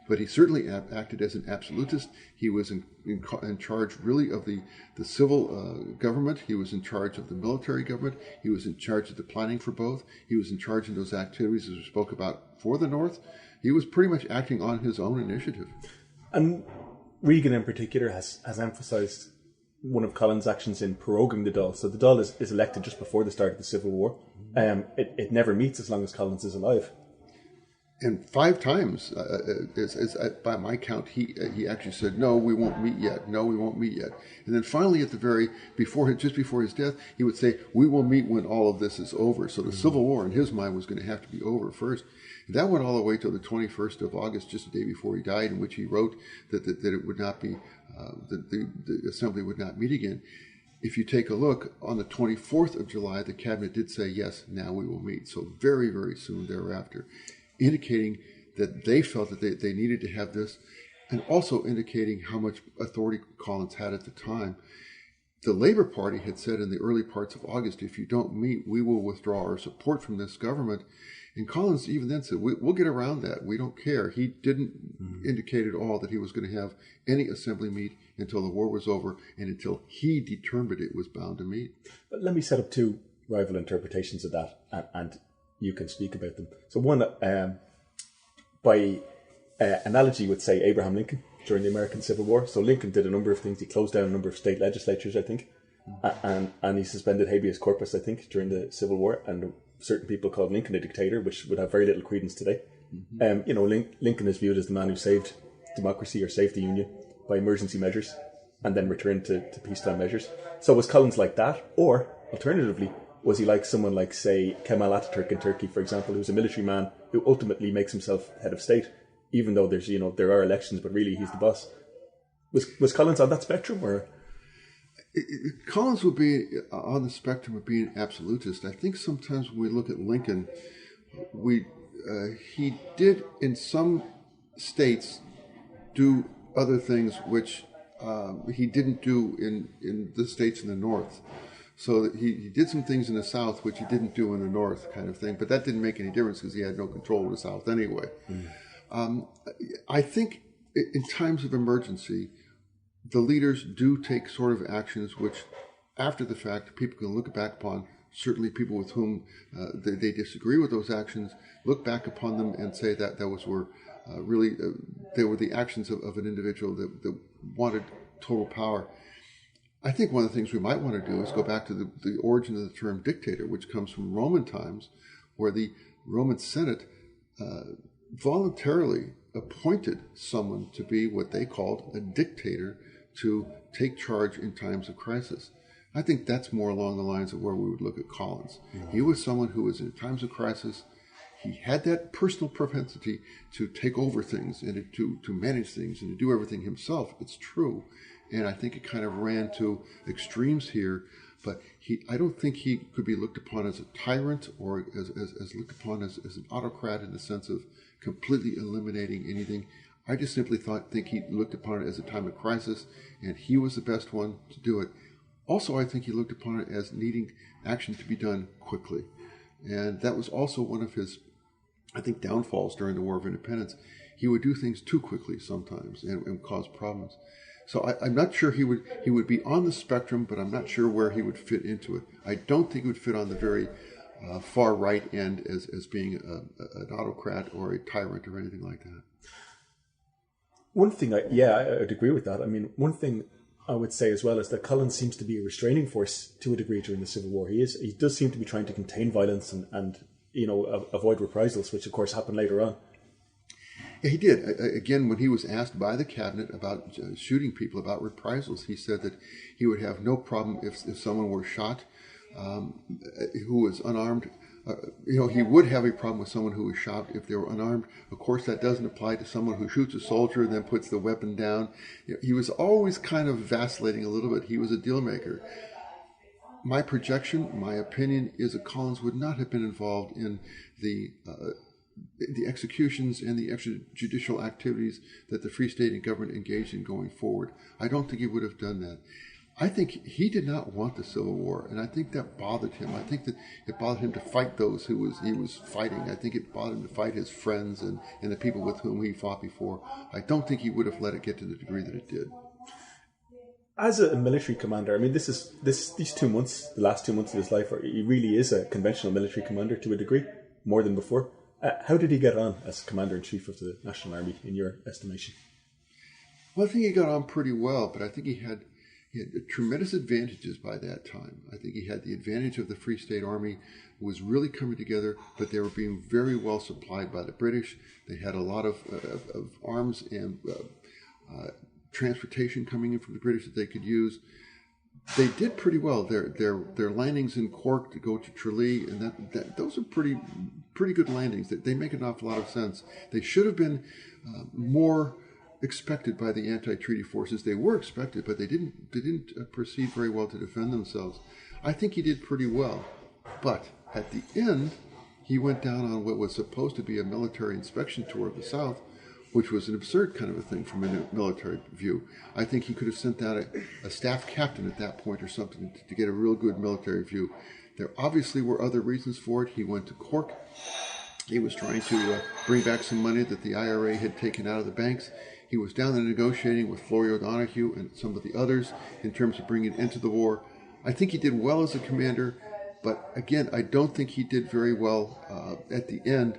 But he certainly acted as an absolutist. He was in charge really of the civil government. He was in charge of the military government. He was in charge of the planning for both. He was in charge of those activities as we spoke about for the North. He was pretty much acting on his own initiative. And Reagan in particular has emphasised one of Collins' actions in proroguing the Dáil. So the Dáil is elected just before the start of the Civil War. It never meets as long as Collins is alive. And 5 times, by my count, he actually said, "No, we won't meet yet. No, we won't meet yet." And then finally, just before his death, he would say, "We will meet when all of this is over." So the Civil War, in his mind, was going to have to be over first. And that went all the way till the 21st of August, just the day before he died, in which he wrote that it would not be, that the Assembly would not meet again. If you take a look, on the 24th of July, the Cabinet did say, "Yes, now we will meet." So very, very soon thereafter, indicating that they felt that they needed to have this, and also indicating how much authority Collins had at the time. The Labour Party had said in the early parts of August, "If you don't meet, we will withdraw our support from this government." And Collins even then said, "We'll get around that. We don't care." He didn't indicate at all that he was going to have any assembly meet until the war was over and until he determined it was bound to meet. But let me set up 2 rival interpretations of that, and you can speak about them. So one, by analogy, would say Abraham Lincoln during the American Civil War. So Lincoln did a number of things. He closed down a number of state legislatures, I think, and he suspended habeas corpus, I think, during the Civil War. And certain people called Lincoln a dictator, which would have very little credence today. Lincoln is viewed as the man who saved democracy or saved the Union by emergency measures and then returned to peacetime measures. So was Collins like that? Or, alternatively, was he like someone like, say, Kemal Ataturk in Turkey, for example, who's a military man who ultimately makes himself head of state, even though there are elections, but really he's the boss? Was Collins on that spectrum, or? Collins would be on the spectrum of being absolutist. I think sometimes when we look at Lincoln, he did in some states do other things which he didn't do in the states in the North. So he did some things in the South which he didn't do in the North, kind of thing. But that didn't make any difference because he had no control of the South anyway. I think in times of emergency, the leaders do take sort of actions which, after the fact, people can look back upon. Certainly people with whom they disagree with those actions, look back upon them and say that they were the actions of an individual that wanted total power. I think one of the things we might want to do is go back to the origin of the term dictator, which comes from Roman times, where the Roman Senate voluntarily appointed someone to be what they called a dictator, to take charge in times of crisis. I think that's more along the lines of where we would look at Collins. He was someone who was in times of crisis. He had that personal propensity to take over things and to manage things and to do everything himself. It's true. And I think it kind of ran to extremes here. But I don't think he could be looked upon as a tyrant or as looked upon as an autocrat in the sense of completely eliminating anything. I just simply think he looked upon it as a time of crisis, and he was the best one to do it. Also, I think he looked upon it as needing action to be done quickly. And that was also one of his, I think, downfalls during the War of Independence. He would do things too quickly sometimes and cause problems. So I'm not sure he would be on the spectrum, but I'm not sure where he would fit into it. I don't think he would fit on the very far right end as being an autocrat or a tyrant or anything like that. One thing, I'd agree with that. I mean, one thing I would say as well is that Collins seems to be a restraining force to a degree during the Civil War. He does seem to be trying to contain violence and avoid reprisals, which of course happened later on. Yeah, he did. Again, when he was asked by the cabinet about shooting people, about reprisals, he said that he would have no problem if someone were shot who was unarmed he would have a problem with someone who was shot if they were unarmed. Of course, that doesn't apply to someone who shoots a soldier and then puts the weapon down. He was always kind of vacillating a little bit. He was a deal maker. My projection, my opinion, is that Collins would not have been involved in the executions and the extrajudicial activities that the Free State and government engaged in going forward. I don't think he would have done that. I think he did not want the Civil War, and I think that bothered him. I think that it bothered him to fight those he was fighting. I think it bothered him to fight his friends and the people with whom he fought before. I don't think he would have let it get to the degree that it did. As a military commander, I mean, these 2 months, the last 2 months of his life, he really is a conventional military commander to a degree, more than before. How did he get on as Commander-in-Chief of the National Army, in your estimation? Well, I think he got on pretty well, but I think he had tremendous advantages by that time. I think he had the advantage of the Free State Army was really coming together, but they were being very well supplied by the British. They had a lot of arms and transportation coming in from the British that they could use. They did pretty well. Their landings in Cork to go to Tralee, and those are pretty good landings. They make an awful lot of sense. They should have been more expected by the anti-treaty forces. They were expected, but they didn't proceed very well to defend themselves. I think he did pretty well, but at the end, he went down on what was supposed to be a military inspection tour of the South, which was an absurd kind of a thing from a military view. I think he could have sent out a staff captain at that point or something to get a real good military view. There obviously were other reasons for it. He went to Cork. He was trying to bring back some money that the IRA had taken out of the banks. He was down there negotiating with Flory O'Donoghue and some of the others in terms of bringing it into the war. I think he did well as a commander, but again, I don't think he did very well at the end.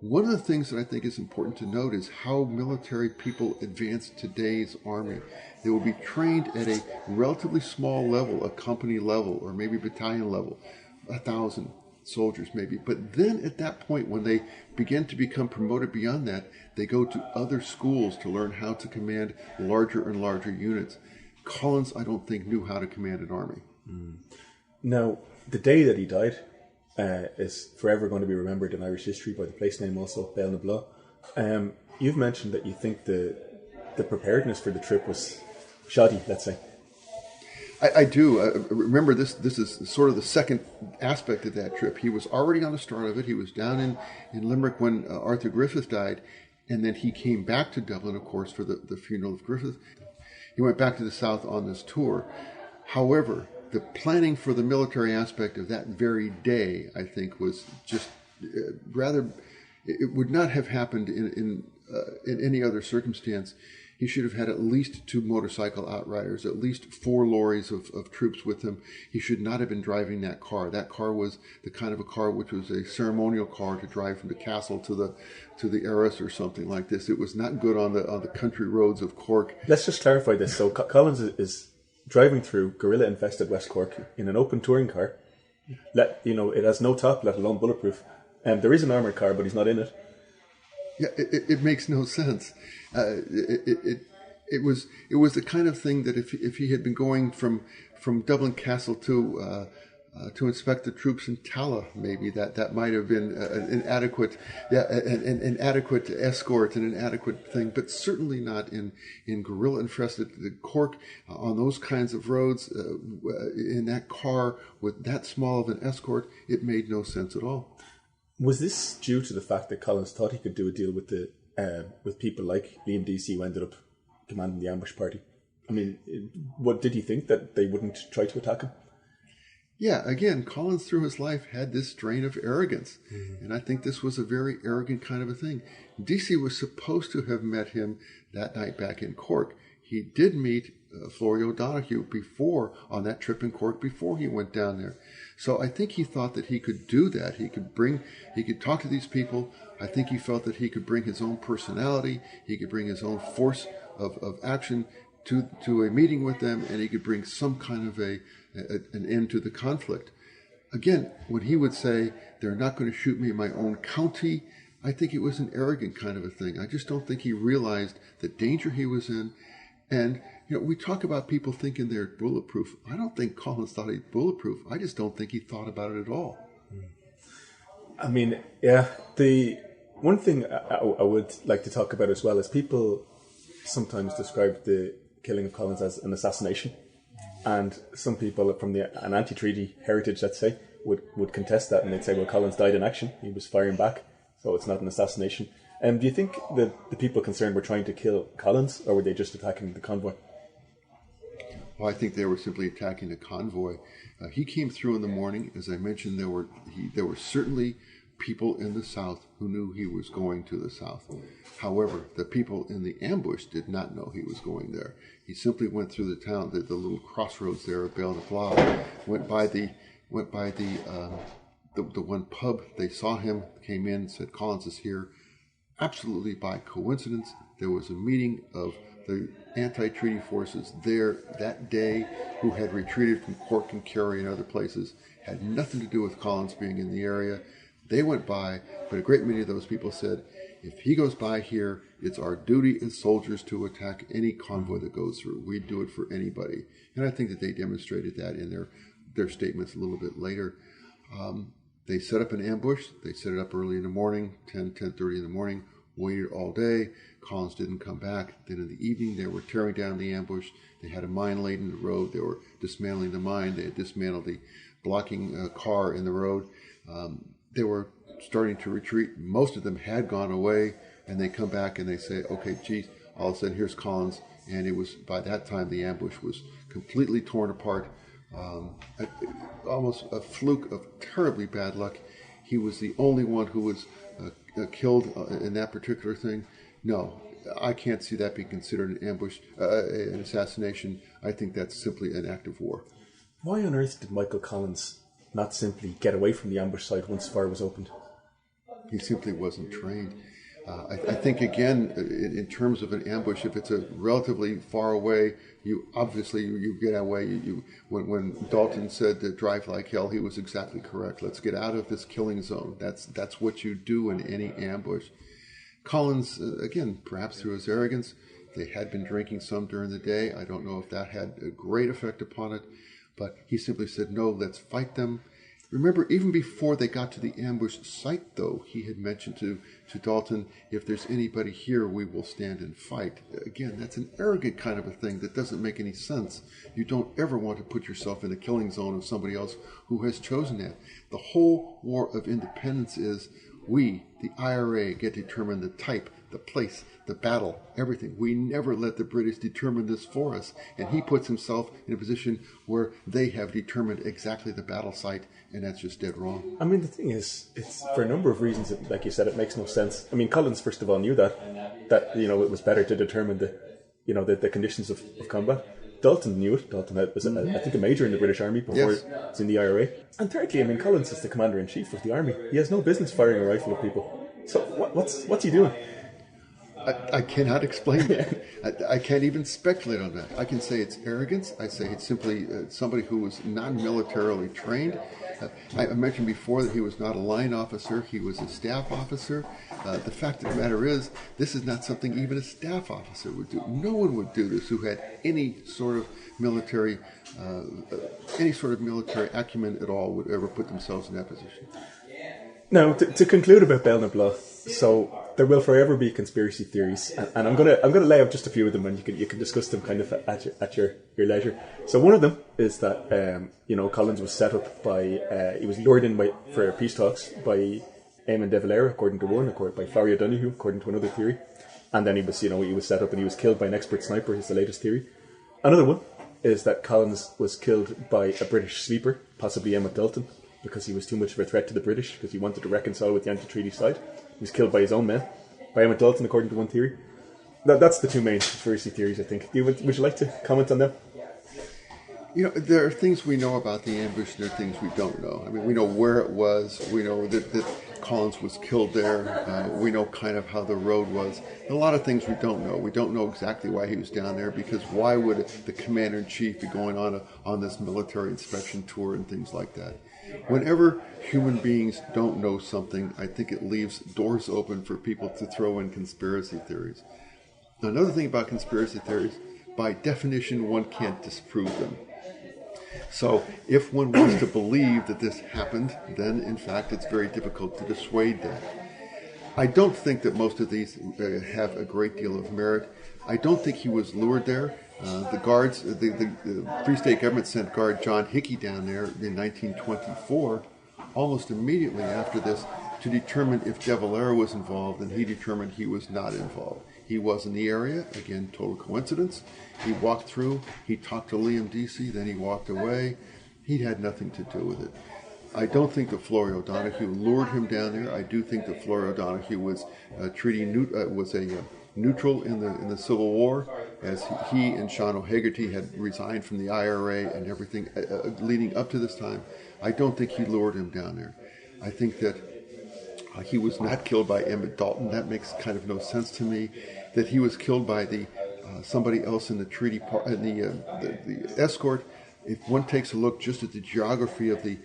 One of the things that I think is important to note is how military people advance today's army. They will be trained at a relatively small level, a company level, or maybe battalion level, 1,000 soldiers maybe. But then at that point, when they begin to become promoted beyond that, they go to other schools to learn how to command larger and larger units. Collins, I don't think, knew how to command an army. Now, the day that he died is forever going to be remembered in Irish history by the place name also, Dáil na Bla. You've mentioned that you think the preparedness for the trip was shoddy, let's say. I do. Remember, this is sort of the second aspect of that trip. He was already on the start of it. He was down in Limerick when Arthur Griffith died, and then he came back to Dublin, of course, for the funeral of Griffith. He went back to the South on this tour. However, the planning for the military aspect of that very day, I think, was just rather... It would not have happened in any other circumstance. He should have had at least 2 motorcycle outriders, at least 4 lorries of troops with him. He should not have been driving that car. That car was the kind of a car which was a ceremonial car to drive from the castle to the Eris or something like this. It was not good on the country roads of Cork. Let's just clarify this. So Collins is driving through guerrilla-infested West Cork in an open touring car. It has no top, let alone bulletproof. There is an armoured car, but he's not in it. Yeah, it makes no sense. It was the kind of thing that if he had been going from Dublin Castle to inspect the troops in Tala, maybe that might have been an adequate escort and an adequate thing, but certainly not in guerrilla infested Cork on those kinds of roads in that car with that small of an escort. It made no sense at all. Was this due to the fact that Collins thought he could do a deal with people like Liam Deasy, who ended up commanding the ambush party? I mean, what did he think, that they wouldn't try to attack him? Yeah, again, Collins through his life had this strain of arrogance, and I think this was a very arrogant kind of a thing. Deasy was supposed to have met him that night back in Cork. He did meet Flory O'Donoghue on that trip in Cork before he went down there. So I think he thought that he could do that. He could talk to these people. I think he felt that he could bring his own personality. He could bring his own force of action to a meeting with them, and he could bring some kind of an end to the conflict. Again, when he would say, they're not going to shoot me in my own county, I think it was an arrogant kind of a thing. I just don't think he realized the danger he was in. And, we talk about people thinking they're bulletproof. I don't think Collins thought he's bulletproof. I just don't think he thought about it at all. I mean, yeah, the one thing I would like to talk about as well is people sometimes describe the killing of Collins as an assassination. And some people from an anti-treaty heritage, let's say, would contest that, and they'd say, well, Collins died in action. He was firing back, so it's not an assassination. Do you think that the people concerned were trying to kill Collins, or were they just attacking the convoy? Well, I think they were simply attacking the convoy. He came through in the morning. As I mentioned, there were certainly people in the south who knew he was going to the south. However, the people in the ambush did not know he was going there. He simply went through the town, the little crossroads there of Dáil, went by the one pub. They saw him, came in, said Collins is here. Absolutely by coincidence, there was a meeting of the anti-treaty forces there that day who had retreated from Cork and Kerry and other places. Had nothing to do with Collins being in the area. They went by, but a great many of those people said, if he goes by here, it's our duty as soldiers to attack any convoy that goes through. We'd do it for anybody. And I think that they demonstrated that in their statements a little bit later. They set up an ambush. They set it up early in the morning, 10:30 in the morning, waited all day. Collins didn't come back. Then in the evening, they were tearing down the ambush. They had a mine laid in the road. They were dismantling the mine. They had dismantled the blocking car in the road. They were starting to retreat. Most of them had gone away, and they come back and they say, okay, geez, all of a sudden here's Collins. And it was, by that time, the ambush was completely torn apart. Almost a fluke of terribly bad luck. He was the only one who was killed in that particular thing. No, I can't see that being considered an ambush, an assassination. I think that's simply an act of war. Why on earth did Michael Collins not simply get away from the ambush site once fire was opened? He simply wasn't trained. I think, again, in terms of an ambush, if it's a relatively far away, you get away. When Dalton said to drive like hell, he was exactly correct. Let's get out of this killing zone. That's what you do in any ambush. Collins, again, perhaps through his arrogance, they had been drinking some during the day. I don't know if that had a great effect upon it, but he simply said, no, let's fight them. Remember, even before they got to the ambush site, though, he had mentioned to Dalton, if there's anybody here, we will stand and fight. Again, that's an arrogant kind of a thing that doesn't make any sense. You don't ever want to put yourself in the killing zone of somebody else who has chosen that. The whole War of Independence is we, the IRA, get to determine the type, the place, the battle, everything. We never let the British determine this for us. And he puts himself in a position where they have determined exactly the battle site, and that's just dead wrong. I mean, the thing is, it's for a number of reasons, like you said, it makes no sense. I mean, Collins, first of all, knew that it was better to determine the conditions of combat. Dalton knew it. Dalton was, I think, a major in the British Army before he was in the IRA. And thirdly, I mean, Collins is the commander-in-chief of the army. He has no business firing a rifle at people. So what's he doing? I cannot explain that. I can't even speculate on that. I can say it's arrogance. I say it's simply somebody who was non-militarily trained. I mentioned before that he was not a line officer. He was a staff officer. The fact of the matter is, this is not something even a staff officer would do. No one would do this who had any sort of military acumen at all would ever put themselves in that position. Now, to conclude about Dáil na Bla, so there will forever be conspiracy theories, and I'm gonna lay out just a few of them, and you can discuss them kind of at your leisure. So one of them is that Collins was set up by he was lured in for peace talks by Eamon de Valera, according to one, by Florrie O'Donoghue, according to another theory, and then he was set up and he was killed by an expert sniper. Is the latest theory. Another one is that Collins was killed by a British sleeper, possibly Emmett Dalton, because he was too much of a threat to the British, because he wanted to reconcile with the anti-treaty side. He was killed by his own men, by Emmett Dalton, according to one theory. That's the two main conspiracy theories, I think. Would you like to comment on them? There are things we know about the ambush, and there are things we don't know. I mean, we know where it was. We know that Collins was killed there. We know kind of how the road was. And a lot of things we don't know. We don't know exactly why he was down there, because why would the commander-in-chief be going on this military inspection tour and things like that? Whenever human beings don't know something, I think it leaves doors open for people to throw in conspiracy theories. Now, another thing about conspiracy theories, by definition, one can't disprove them. So if one wants to believe that this happened, then in fact it's very difficult to dissuade that. I don't think that most of these have a great deal of merit. I don't think he was lured there. The guards, the Free State government sent guard John Hickey down there in 1924, almost immediately after this, to determine if De Valera was involved, and he determined he was not involved. He was in the area, again, total coincidence. He walked through, he talked to Liam Deasy, then he walked away. He had nothing to do with it. I don't think that Flory O'Donoghue lured him down there. I do think that Flory O'Donoghue was neutral in the Civil War, as he and Sean O'Hagerty had resigned from the IRA and everything leading up to this time. I don't think he lured him down there. I think that he was not killed by Emmett Dalton. That makes kind of no sense to me. That he was killed by somebody else in the treaty the escort. If one takes a look just at the geography of the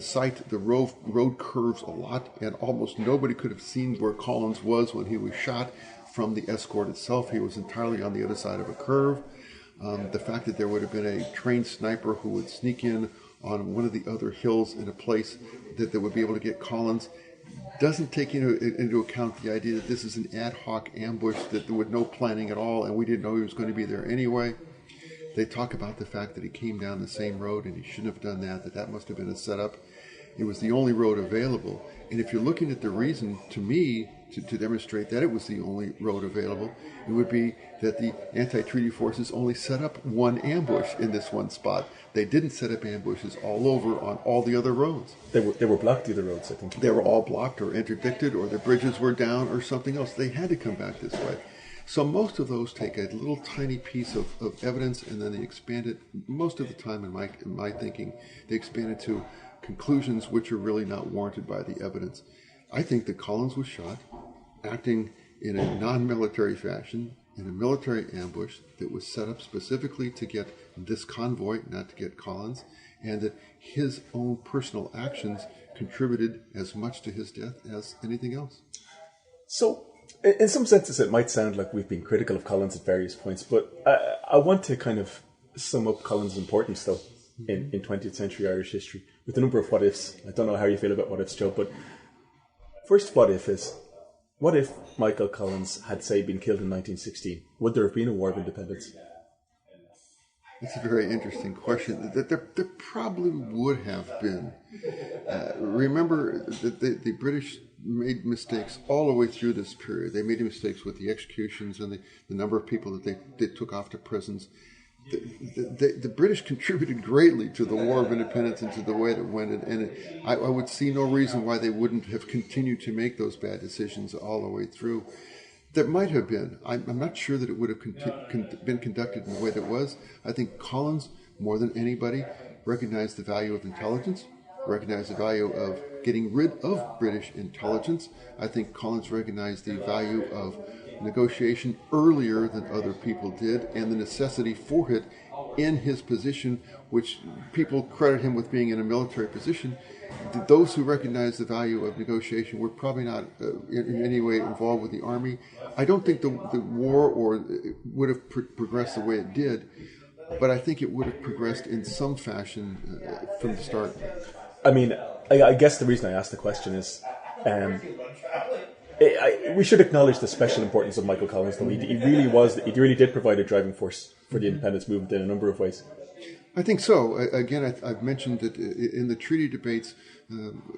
site, the road curves a lot, and almost nobody could have seen where Collins was when he was shot from the escort itself. He was entirely on the other side of a curve. The fact that there would have been a trained sniper who would sneak in on one of the other hills in a place that would be able to get Collins doesn't take into account the idea that this is an ad hoc ambush, that there was no planning at all, and we didn't know he was going to be there anyway. They talk about the fact that he came down the same road and he shouldn't have done that must have been a setup. It was the only road available. And if you're looking at the reason, to me, to demonstrate that it was the only road available, it would be that the anti-treaty forces only set up one ambush in this one spot. They didn't set up ambushes all over on all the other roads. They were blocked, the other roads, I think. They were all blocked or interdicted, or the bridges were down or something else. They had to come back this way. So most of those take a little tiny piece of evidence, and then they expand it. Most of the time in my thinking, they expand it to conclusions which are really not warranted by the evidence. I think that Collins was shot, acting in a non-military fashion, in a military ambush that was set up specifically to get this convoy, not to get Collins, and that his own personal actions contributed as much to his death as anything else. So, in some senses, it might sound like we've been critical of Collins at various points, but I want to kind of sum up Collins' importance, though, in 20th century Irish history, with a number of what-ifs. I don't know how you feel about what-ifs, Joe, but first what-if is, what if Michael Collins had, say, been killed in 1916? Would there have been a war of independence? It's a very interesting question. There probably would have been. Remember that the British made mistakes all the way through this period. They made mistakes with the executions and the number of people that they took off to prisons. The British contributed greatly to the War of Independence and to the way it went, and I would see no reason why they wouldn't have continued to make those bad decisions all the way through. There might have been. I'm not sure that it would have been conducted in the way that it was. I think Collins, more than anybody, recognized the value of intelligence, recognized the value of getting rid of British intelligence. I think Collins recognized the value of negotiation earlier than other people did, and the necessity for it in his position, which people credit him with being in a military position. Those who recognize the value of negotiation were probably not in any way involved with the army. I don't think the war would have progressed the way it did, but I think it would have progressed in some fashion from the start. I mean, I guess the reason I asked the question is we should acknowledge the special importance of Michael Collins, though. He really did provide a driving force for the independence movement in a number of ways. I think so. Again, I've mentioned that in the treaty debates,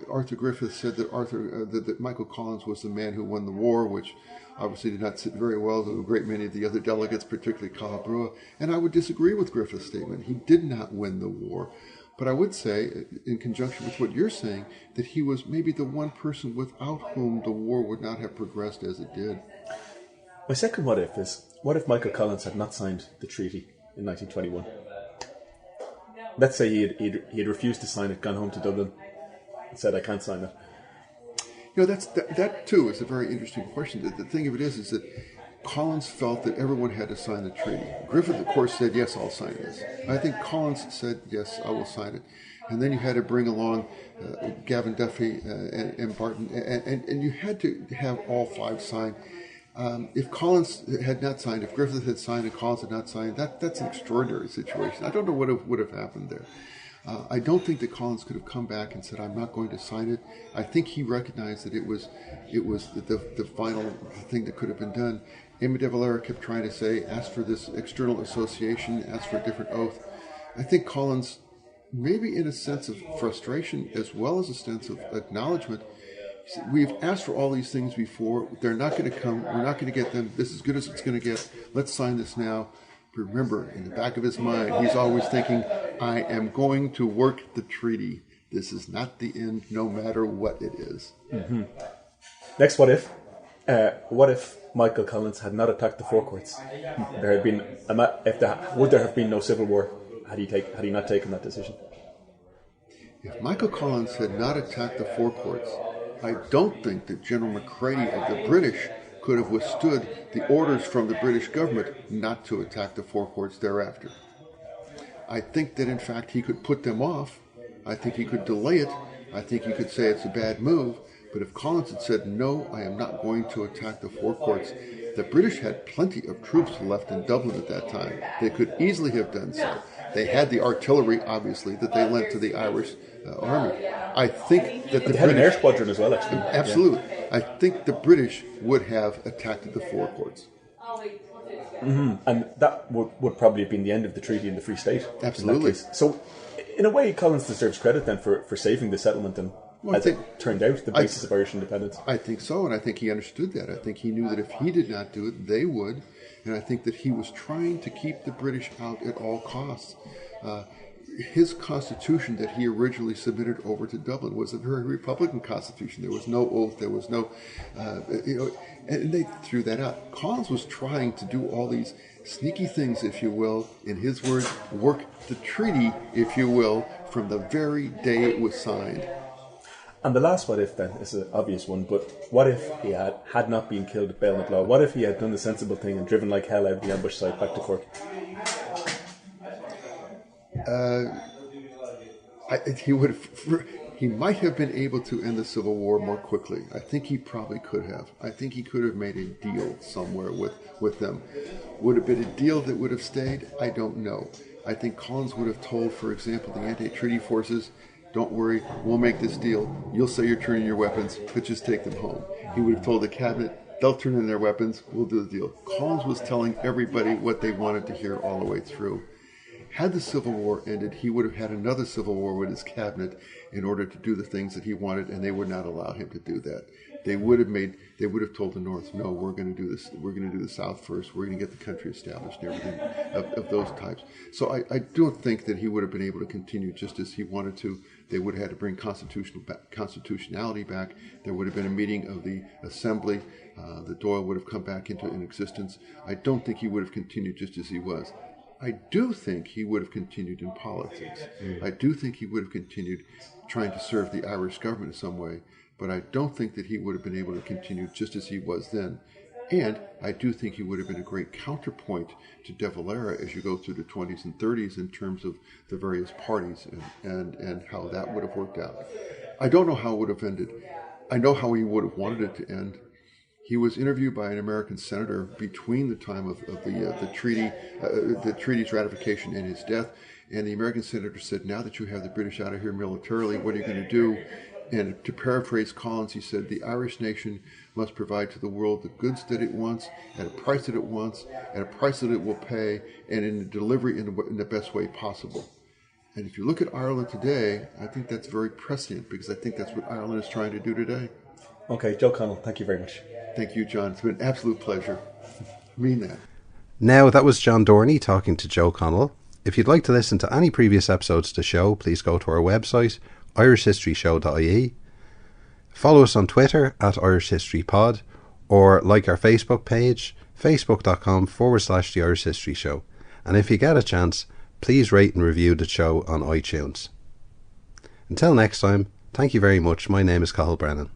Arthur Griffith said that Michael Collins was the man who won the war, which obviously did not sit very well to a great many of the other delegates, particularly Cathal Brugha. And I would disagree with Griffith's statement. He did not win the war. But I would say, in conjunction with what you're saying, that he was maybe the one person without whom the war would not have progressed as it did. My second what-if is, what if Michael Collins had not signed the treaty in 1921? Let's say he had refused to sign it, gone home to Dublin, and said, I can't sign it. You know, that too is a very interesting question. The thing of it is that Collins felt that everyone had to sign the treaty. Griffith, of course, said, yes, I'll sign this. I think Collins said, yes, I will sign it. And then you had to bring along Gavin Duffy and Barton, and you had to have all five sign. If Collins had not signed, if Griffith had signed and Collins had not signed, that's an extraordinary situation. I don't know what would have happened there. I don't think that Collins could have come back and said, "I'm not going to sign it." I think he recognized that it was the final thing that could have been done. Amy de Valera kept trying to say, ask for this external association, ask for a different oath. I think Collins, maybe in a sense of frustration as well as a sense of acknowledgement, we've asked for all these things before. They're not going to come. We're not going to get them. This is as good as it's going to get. Let's sign this now. Remember, in the back of his mind, he's always thinking, I am going to work the treaty. This is not the end, no matter what it is. Mm-hmm. Next, what if? What if Michael Collins had not attacked the forecourts? There had been, would there have been no civil war had he not taken that decision? If Michael Collins had not attacked the forecourts, I don't think that General Macready of the British could have withstood the orders from the British government not to attack the forecourts thereafter. I think that, in fact, he could put them off. I think he could delay it. I think he could say it's a bad move. But if Collins had said, no, I am not going to attack the forecourts, the British had plenty of troops left in Dublin at that time. They could easily have done so. They had the artillery, obviously, that they lent to the Irish army. I think that they had an air squadron as well, actually. Absolutely. Yeah. I think the British would have attacked the forecourts. Mm-hmm. And that would probably have been the end of the treaty in the Free State. Absolutely. So, in a way, Collins deserves credit then for saving the settlement and, as it turned out, the basis of Irish independence. I think so, and I think he understood that. I think he knew that if he did not do it, they would. And I think that he was trying to keep the British out at all costs. His constitution that he originally submitted over to Dublin was a very Republican constitution. There was no oath. There was no, and they threw that out. Collins was trying to do all these sneaky things, if you will, in his words, work the treaty, if you will, from the very day it was signed. And the last what if then is an obvious one, but what if he had not been killed at Ballinablaw? What if he had done the sensible thing and driven like hell out of the ambush site back to Cork? He might have been able to end the Civil War more quickly. I think he probably could have. I think he could have made a deal somewhere with them. Would it have been a deal that would have stayed? I don't know. I think Collins would have told, for example, the anti-treaty forces, don't worry, we'll make this deal. You'll say you're turning your weapons, but just take them home. He would have told the cabinet, they'll turn in their weapons, we'll do the deal. Collins was telling everybody what they wanted to hear all the way through. Had the Civil War ended, he would have had another Civil War with his cabinet in order to do the things that he wanted, and they would not allow him to do that. They would have told the North, no, we're going to do this. We're going to do the South first. We're going to get the country established and everything of those types. So I don't think that he would have been able to continue just as he wanted to. They would have had to bring constitutionality back. There would have been a meeting of the Assembly. The Dáil would have come back into existence. I don't think he would have continued just as he was. I do think he would have continued in politics. I do think he would have continued trying to serve the Irish government in some way, but I don't think that he would have been able to continue just as he was then. And I do think he would have been a great counterpoint to de Valera as you go through the 20s and 30s in terms of the various parties and how that would have worked out. I don't know how it would have ended. I know how he would have wanted it to end. He was interviewed by an American senator between the time of the treaty's ratification and his death, and the American senator said, now that you have the British out of here militarily, what are you going to do? And to paraphrase Collins, he said, the Irish nation must provide to the world the goods that it wants, at a price that it wants, at a price that it will pay, and in the delivery in the best way possible. And if you look at Ireland today, I think that's very prescient, because I think that's what Ireland is trying to do today. Okay, Joe Connell, thank you very much. Thank you, John. It's been an absolute pleasure. I mean that. Now, that was John Dorney talking to Joe Connell. If you'd like to listen to any previous episodes of the show, please go to our website, irishhistoryshow.ie. Follow us on Twitter at irishhistorypod, or like our Facebook page, facebook.com/The Irish History Show. And if you get a chance, please rate and review the show on iTunes. Until next time, thank you very much. My name is Connell Brennan.